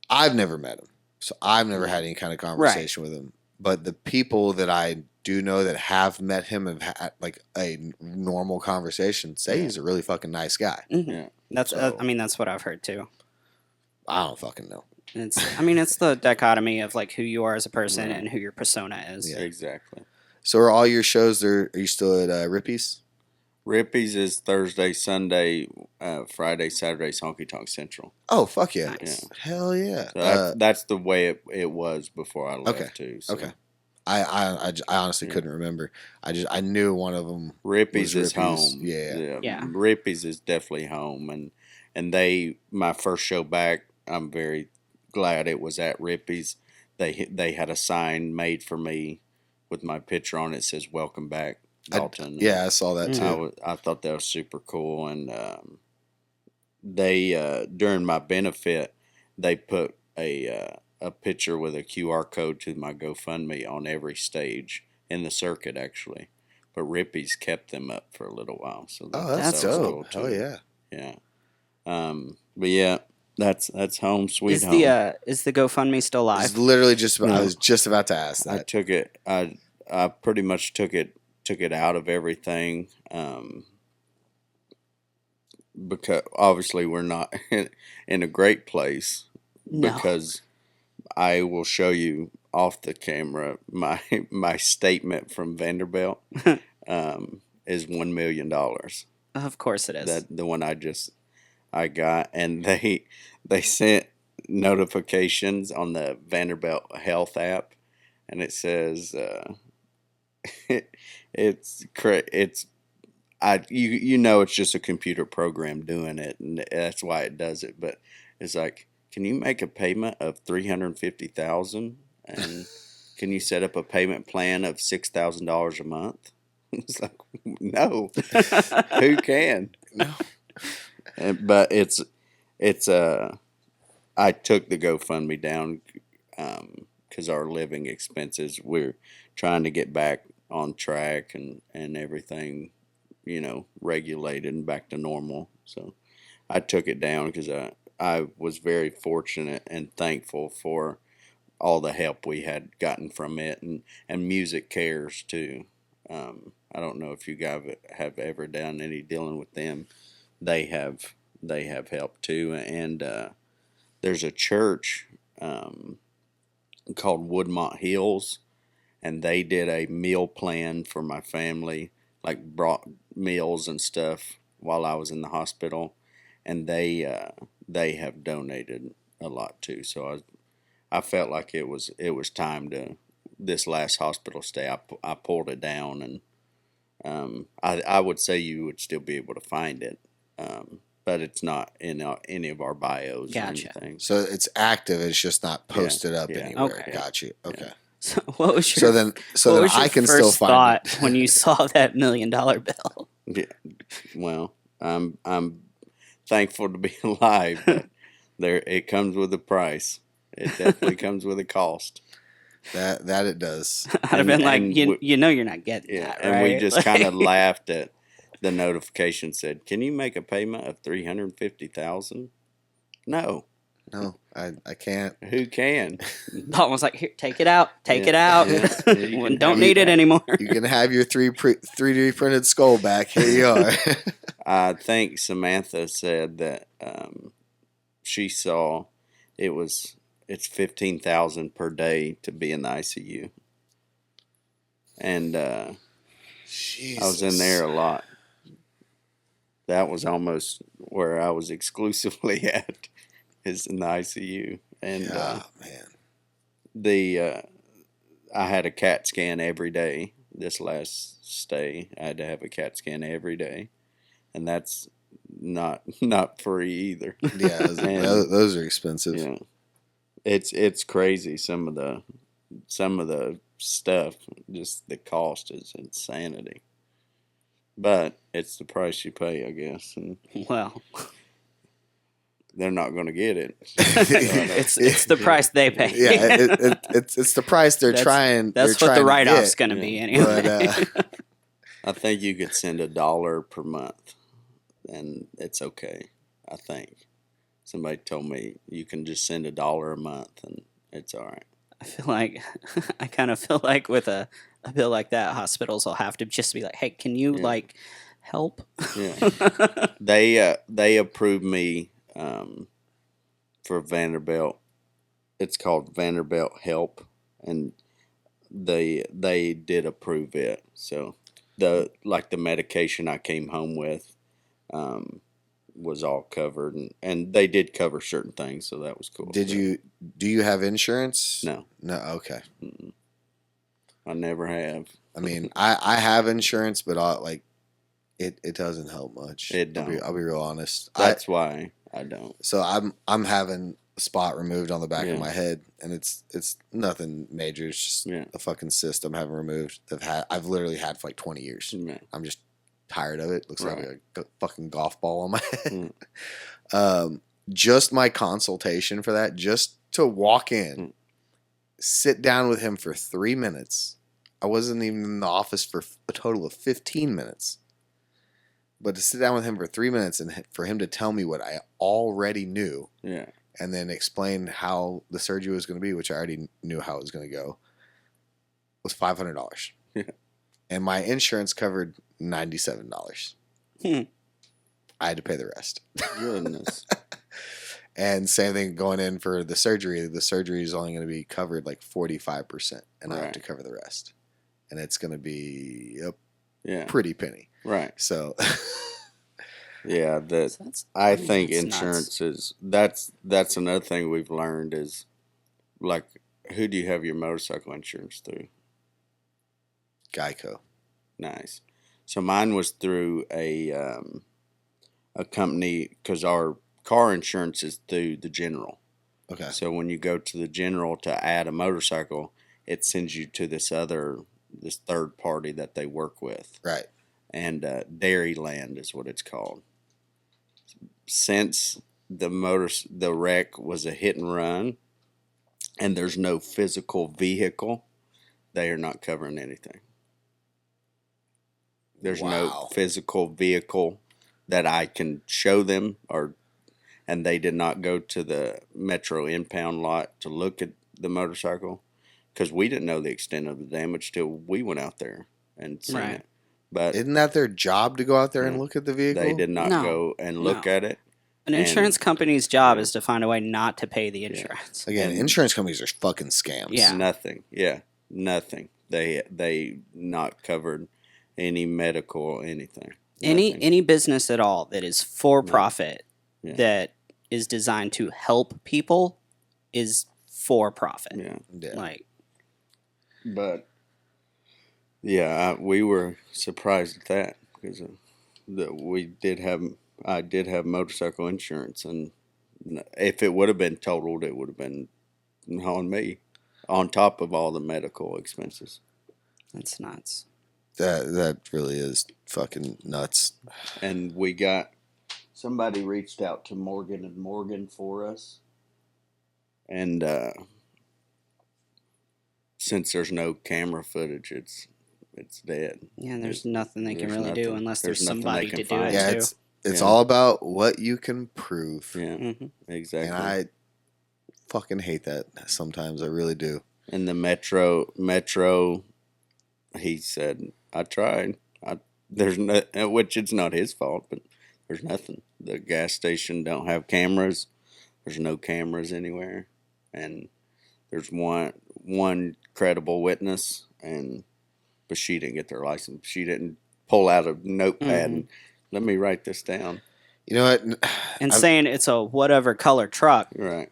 I've never met him. So I've never had any kind of conversation with him. But the people that I do know that have met him and had like a normal conversation say Yeah. he's a really fucking nice guy. Mhm. Yeah. That's So- that's what I've heard too. I don't fucking know. It's it's the dichotomy of like who you are as a person Right. and who your persona is. Yeah. Exactly. So are all your shows there? Are you still at Rippy's? Rippy's is Thursday, Sunday, Friday, Saturday's Honky Tonk Central. Oh fuck yeah! Nice. Hell yeah! So that's the way it was before I left okay. too. So. Okay. I honestly couldn't remember. I knew one of them. Rippy's is home. Yeah. Rippy's is definitely home, and they my first show back. I'm very glad it was at Rippy's. They had a sign made for me with my picture on it. It says "Welcome back, Dalton." I saw that too. I thought that was super cool, and they during my benefit they put a picture with a QR code to my GoFundMe on every stage in the circuit actually, but Rippy's kept them up for a little while. So that's dope. Cool. Hell yeah, yeah. But yeah, that's home sweet is home. Is the GoFundMe still live? It's literally just. I was just about to ask that. I took it. I pretty much took it out of everything. Because obviously we're not in a great place. No. Because I will show you off the camera my statement from Vanderbilt is $1 million. Of course it is. That the one I got, and they sent notifications on the Vanderbilt Health app, and it says it's it's just a computer program doing it, and that's why it does it. But it's like, can you make a payment of $350,000, and can you set up a payment plan of $6,000 a month? It's like, no, who can? No. But it's I took the GoFundMe down because our living expenses, we're trying to get back on track and everything, regulated and back to normal. So I took it down because I was very fortunate and thankful for all the help we had gotten from it, and Music Cares too. I don't know if you guys have ever done any dealing with them. They have helped too, and there's a church called Woodmont Hills, and they did a meal plan for my family, like brought meals and stuff while I was in the hospital, and they have donated a lot too. So I felt like it was time to this last hospital stay. I pulled it down, and I would say you would still be able to find it. But it's not in any of our bios Gotcha. or anything. So it's active. It's just not posted up anywhere. Okay. Got you. Okay. Yeah. So what was your then I can still find thought it. when you saw that $1 million bill? Yeah. Well, I'm thankful to be alive, but it comes with a price. It definitely comes with a cost. That it does. I'd have been like, you're not getting that, right? And we just kind of laughed at the notification said, "Can you make a payment of $350,000?" No, I can't. Who can? Dalton was like, "Here, take it out, it out. Yeah, Don't need it anymore." You can have your 3D printed skull back. Here you are. I think Samantha said that she saw it's $15,000 per day to be in the ICU, and I was in there a lot. That was almost where I was exclusively at, is in the ICU. And man, I had a CAT scan every day. This last stay, I had to have a CAT scan every day, and that's not free either. Yeah, those are expensive. Yeah, it's crazy. Some of the stuff, just the cost is insanity. But it's the price you pay, I guess. And well, they're not going to get it. it's the price they pay. Yeah, it's the price they're trying. That's what the write-off's going to be anyway. But, I think you could send $1 per month, and it's okay. I think somebody told me you can just send $1 a month, and it's all right. I kind of feel like with a bill like that, hospitals will have to just be like, "Hey, can you help?" Yeah, they approved me for Vanderbilt. It's called Vanderbilt Help, and they did approve it. So the medication I came home with was all covered, and they did cover certain things, so that was cool. do you have insurance? No. Okay. Mm-mm. I never have. I mean, I have insurance, but it doesn't help much. It don't. I'll be real honest. That's why I don't. So I'm having a spot removed on the back of my head, and it's nothing major. It's just a fucking cyst I'm having removed. I've literally had for like 20 years. Yeah. I'm just tired of it. Looks like a fucking golf ball on my head. Just my consultation for that, just to walk in, sit down with him for 3 minutes. I wasn't even in the office for a total of 15 minutes. But to sit down with him for 3 minutes and for him to tell me what I already knew, and then explain how the surgery was going to be, which I already knew how it was going to go, was $500. Yeah. And my insurance covered $97. I had to pay the rest. Goodness. And same thing going in for the surgery. The surgery is only going to be covered like 45%, and I have to cover the rest. And it's going to be a pretty penny. Right. So, yeah, I think insurance is that's another thing we've learned is, like, who do you have your motorcycle insurance through? Geico. Nice. So mine was through a company, because our car insurance is through the General. Okay. So when you go to the General to add a motorcycle, it sends you to this third party that they work with. Right. And Dairyland is what it's called. Since the wreck was a hit and run, and there's no physical vehicle, they are not covering anything. There's no physical vehicle that I can show them, and they did not go to the Metro impound lot to look at the motorcycle, because we didn't know the extent of the damage till we went out there and seen it. But isn't that their job to go out there and look at the vehicle? They did not go and look at it. An insurance company's job is to find a way not to pay the insurance. Again, insurance companies are fucking scams. Yeah. Nothing. Yeah, nothing. They not covered any medical anything. Any business at all that is for profit that is designed to help people is for profit. Yeah. But yeah, we were surprised at that, because I did have motorcycle insurance, and if it would have been totaled, it would have been on me, on top of all the medical expenses. That's nuts. That really is fucking nuts. And somebody reached out to Morgan & Morgan for us, and since there's no camera footage, it's dead. Yeah, there's nothing they can really do unless there's somebody to do it. Yeah, it's all about what you can prove. Yeah, exactly. And I fucking hate that sometimes. I really do. And the Metro, he said, I tried. There's no, which it's not his fault, but there's nothing. The gas station don't have cameras. There's no cameras anywhere, and there's one credible witness, but she didn't get their license. She didn't pull out a notepad and let me write this down. You know what? And saying it's a whatever color truck. Right.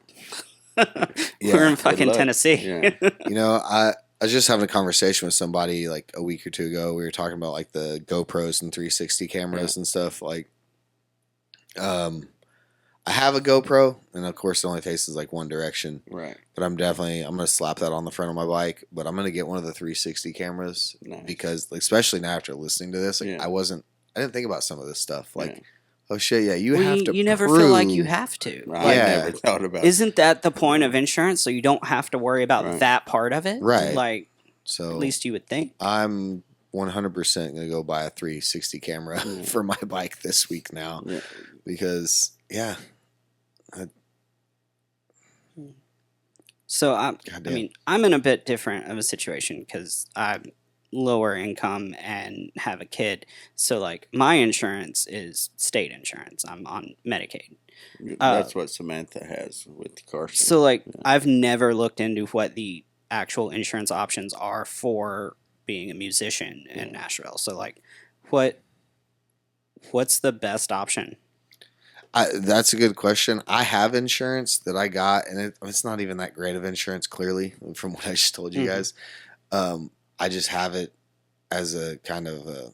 We're in fucking Tennessee. Yeah. You know, I was just having a conversation with somebody like a week or two ago. We were talking about like the GoPros and 360 cameras and stuff. Like, I have a GoPro, and of course, it only faces like one direction. Right. But I'm gonna slap that on the front of my bike. But I'm gonna get one of the 360 cameras because, like, especially now after listening to this, like, I didn't think about some of this stuff. Like, oh shit, yeah, you have to. You never feel like you have to. I never thought about. Isn't that the point of insurance? So you don't have to worry about that part of it, right? Like, so at least you would think. I'm 100% gonna go buy a 360 camera for my bike this week now, because So I mean, I'm in a bit different of a situation because I'm lower income and have a kid. So like my insurance is state insurance. I'm on Medicaid. That's what Samantha has with Carson. So like I've never looked into what the actual insurance options are for being a musician in Nashville. So like what's the best option? That's a good question. I have insurance that I got, and it's not even that great of insurance, clearly, from what I just told you guys. I just have it as a kind of a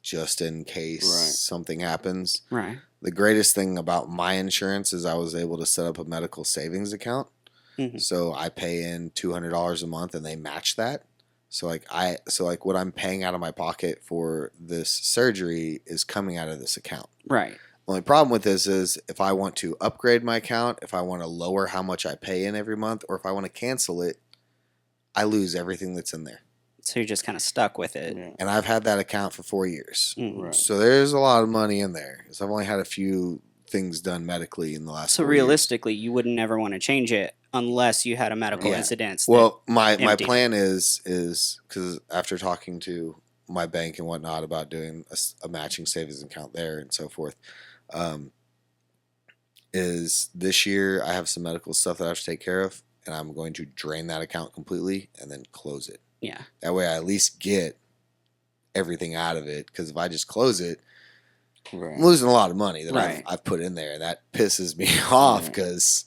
just in case something happens. Right. The greatest thing about my insurance is I was able to set up a medical savings account. Mm-hmm. So I pay in $200 a month and they match that. So like what I'm paying out of my pocket for this surgery is coming out of this account. Right. Only problem with this is if I want to upgrade my account, if I want to lower how much I pay in every month, or if I want to cancel it, I lose everything that's in there. So you're just kind of stuck with it. Yeah. And I've had that account for 4 years. Mm-hmm. Right. So there's a lot of money in there. Because I've only had a few things done medically in the last So 4 years. realistically, you wouldn't ever want to change it unless you had a medical incident. Well, my emptied plan is because after talking to my bank and whatnot about doing a matching savings account there and so forth, is this year I have some medical stuff that I have to take care of, and I'm going to drain that account completely and then close it. Yeah. That way I at least get everything out of it, because if I just close it, Right. I'm losing a lot of money that Right. I've put in there, and that pisses me off because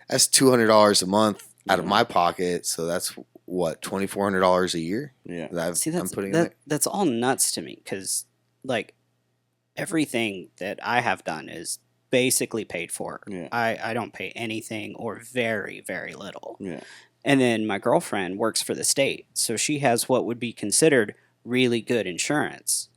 that's $200 a month out of my pocket. So that's what, $2,400 a year Yeah. that I'm putting in there. That's all nuts to me because, like, everything that I have done is basically paid for. Yeah. I don't pay anything or very, very little. Yeah. And then my girlfriend works for the state, so she has what would be considered really good insurance.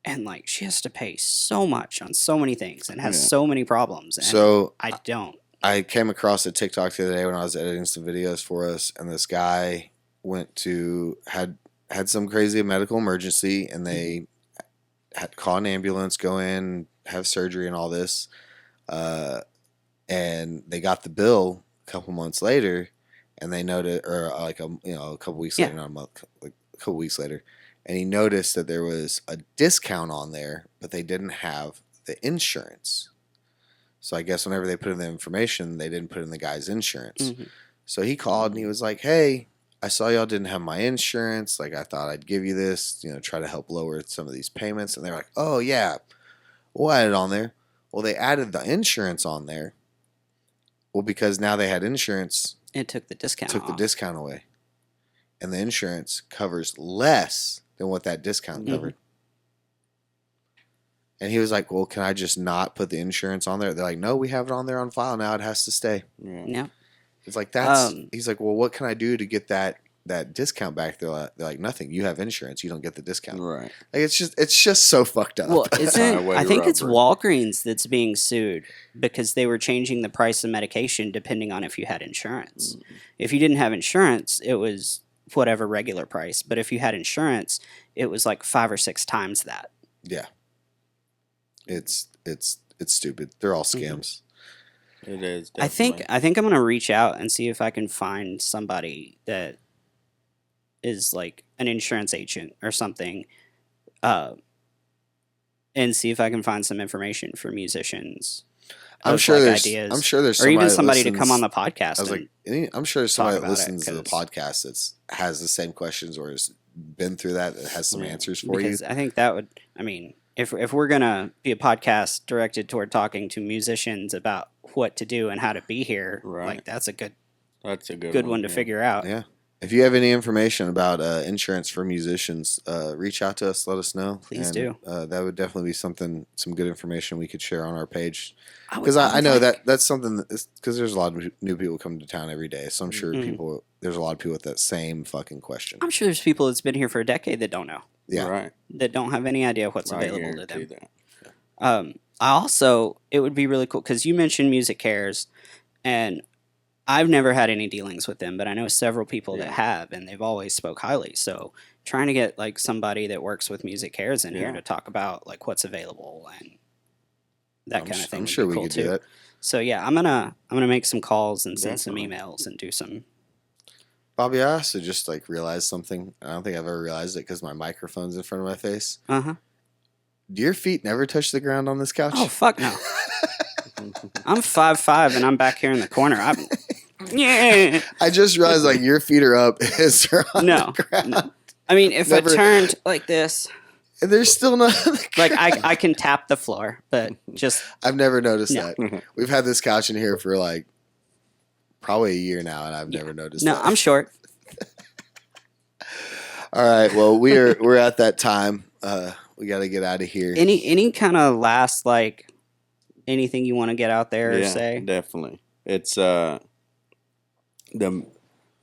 And, like, she has to pay so much on so many things and has so many problems. And So I don't. I came across a TikTok the other day when I was editing some videos for us, and this guy had some crazy medical emergency, and they had to call an ambulance, go in, have surgery, and all this. And they got the bill a couple months later, and they noted, or like a couple weeks later, not a month, like a couple weeks later, and he noticed that there was a discount on there, but they didn't have the insurance. So I guess whenever they put in the information, they didn't put in the guy's insurance. Mm-hmm. So he called and he was like, "Hey, I saw y'all didn't have my insurance. Like, I thought I'd give you this, try to help lower some of these payments." And they're like, "Oh yeah, we'll add it on there." Well, they added the insurance on there. Well, because now they had insurance, It took the discount took the off. discount away, and the insurance covers less than what that discount covered. And he was like, "Well, can I just not put the insurance on there?" They're like, "No, we have it on there on file now. It has to stay." Yeah. It's like, he's like, "Well, what can I do to get that discount back?" They're like, "Nothing. You have insurance. You don't get the discount." Right. Like, it's just so fucked up. Well, Highway I think it's robbery. Walgreens that's being sued because they were changing the price of medication depending on if you had insurance. If you didn't have insurance, it was whatever regular price. But if you had insurance, it was like 5 or 6 times that. Yeah. It's stupid. They're all scams. It is. I think I'm gonna reach out and see if I can find somebody that is like an insurance agent or something, and see if I can find some information for musicians. I'm of, sure like, there's ideas, I'm sure there's or even somebody somebody that to come on listens- the podcast. I was and like, I'm sure there's somebody that about it, listens to the 'cause- podcast has the same questions or has been through that has some answers for because you. I think that would. I mean, if we're gonna be a podcast directed toward talking to musicians about what to do and how to be here, Right. like that's a good good one to figure out. Yeah. If you have any information about insurance for musicians, reach out to us. Let us know. Please And, do. That would definitely be some good information we could share on our page. would- Because I would know like- that's something because there's a lot of new people coming to town every day. So I'm sure Mhm. there's a lot of people with that same fucking question. I'm sure there's people that's been here for a decade that don't know, Yeah. Right. that don't have any idea what's I available to guarantee them. that. I also, it would be really cool because you mentioned Music Cares, and I've never had any dealings with them, but I know several people that have, and they've always spoke highly. So trying to get like somebody that works with Music Cares in here to talk about like what's available and that kind of thing. I'm would sure be we cool could too. do that. So yeah, I'm gonna make some calls and send Definitely. some emails and do some. Bobby, I also just like realized something. I don't think I've ever realized it because my microphone's in front of my face. Do your feet never touch the ground on this couch? Oh fuck no! I'm 5'5" and I'm back here in the corner. Yeah. I just realized like your feet are up. His are on No. the ground. No. I mean, if Never- I turned like this, And there's still not. like I can tap the floor, but just I've never noticed No. that. We've had this couch in here for like probably a year now, and I've never noticed no. that. I'm short. All right. Well, we're at that time. We got to get out of here. Any kind of last like anything you want to get out there or Yeah, say? definitely. It's the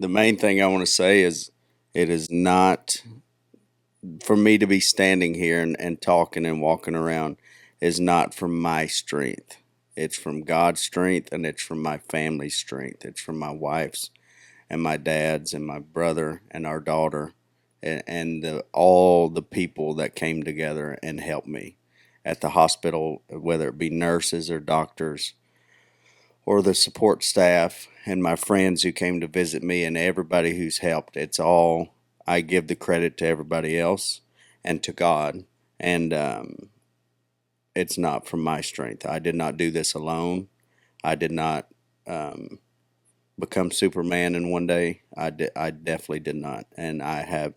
main thing I want to say is it is not for me to be standing here and talking and walking around is not from my strength. It's from God's strength, and it's from my family's strength. It's from my wife's and my dad's and my brother and our daughter and all the people that came together and helped me at the hospital, whether it be nurses or doctors or the support staff and my friends who came to visit me and everybody who's helped. It's all, I give the credit to everybody else and to God. And it's not from my strength. I did not do this alone. I did not become Superman in one day. I definitely did not. And I have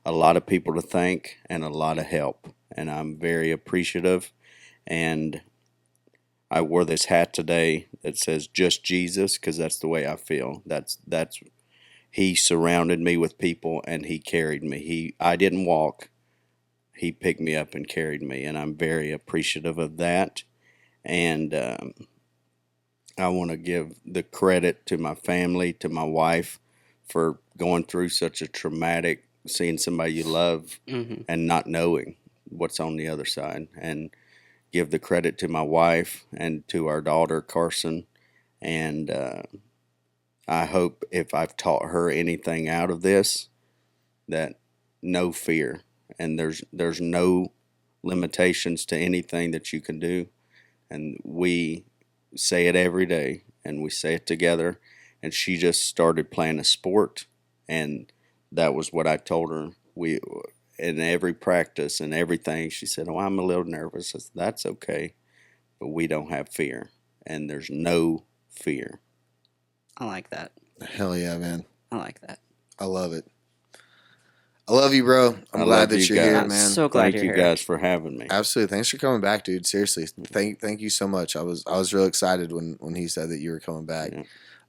a lot of people to thank and a lot of help. And I'm very appreciative. And I wore this hat today that says just Jesus, because that's the way I feel. That's he surrounded me with people and he carried me. I didn't walk. He picked me up and carried me, and I'm very appreciative of that. And I want to give the credit to my family, to my wife, for going through such a traumatic, seeing somebody you love and not knowing what's on the other side. And give the credit to my wife and to our daughter, Carson. And I hope if I've taught her anything out of this, that no fear. And there's no limitations to anything that you can do. And we say it every day, and we say it together. And she just started playing a sport, and that was what I told her. In every practice and everything, she said, "Oh, I'm a little nervous." I said, "That's okay, but we don't have fear, and there's no fear." I like that. Hell yeah, man. I like that. I love it. I love you, bro. I'm glad that you're here, man. So glad Thank you're you here. guys for having me. Absolutely. Thanks for coming back, dude. Seriously. Thank you so much. I was real excited when he said that you were coming back.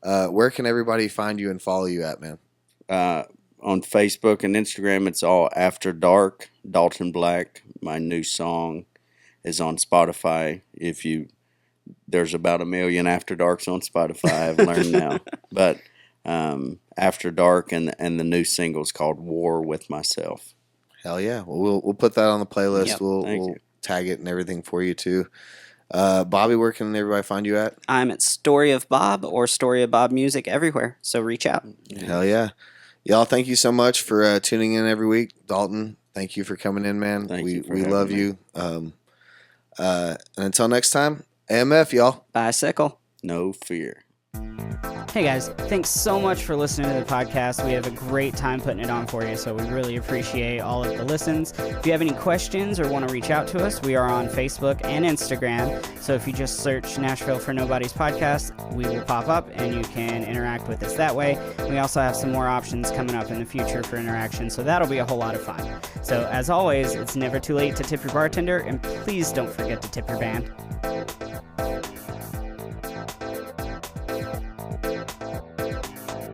Yeah. Where can everybody find you and follow you at, man? On Facebook and Instagram, it's all After Dark, Dalton Black. My new song is on Spotify. There's about 1 million After Darks on Spotify, I've learned now. But After Dark and the new single's called War With Myself. Hell yeah. Well, we'll put that on the playlist. Yep. We'll tag it and everything for you too. Bobby, where can everybody find you at? I'm at Story of Bob or Story of Bob Music everywhere. So reach out. Hell yeah. Y'all, thank you so much for tuning in every week. Dalton, thank you for coming in, man. We love you. And until next time, AMF, y'all. Bicycle. No fear. Hey guys, thanks so much for listening to the podcast. We have a great time putting it on for you, so we really appreciate all of the listens. If you have any questions or want to reach out to us, we are on Facebook and Instagram. So if you just search Nashville for Nobodies podcast, we will pop up and you can interact with us that way. We also have some more options coming up in the future for interaction, so that'll be a whole lot of fun. So as always, it's never too late to tip your bartender, and please don't forget to tip your band.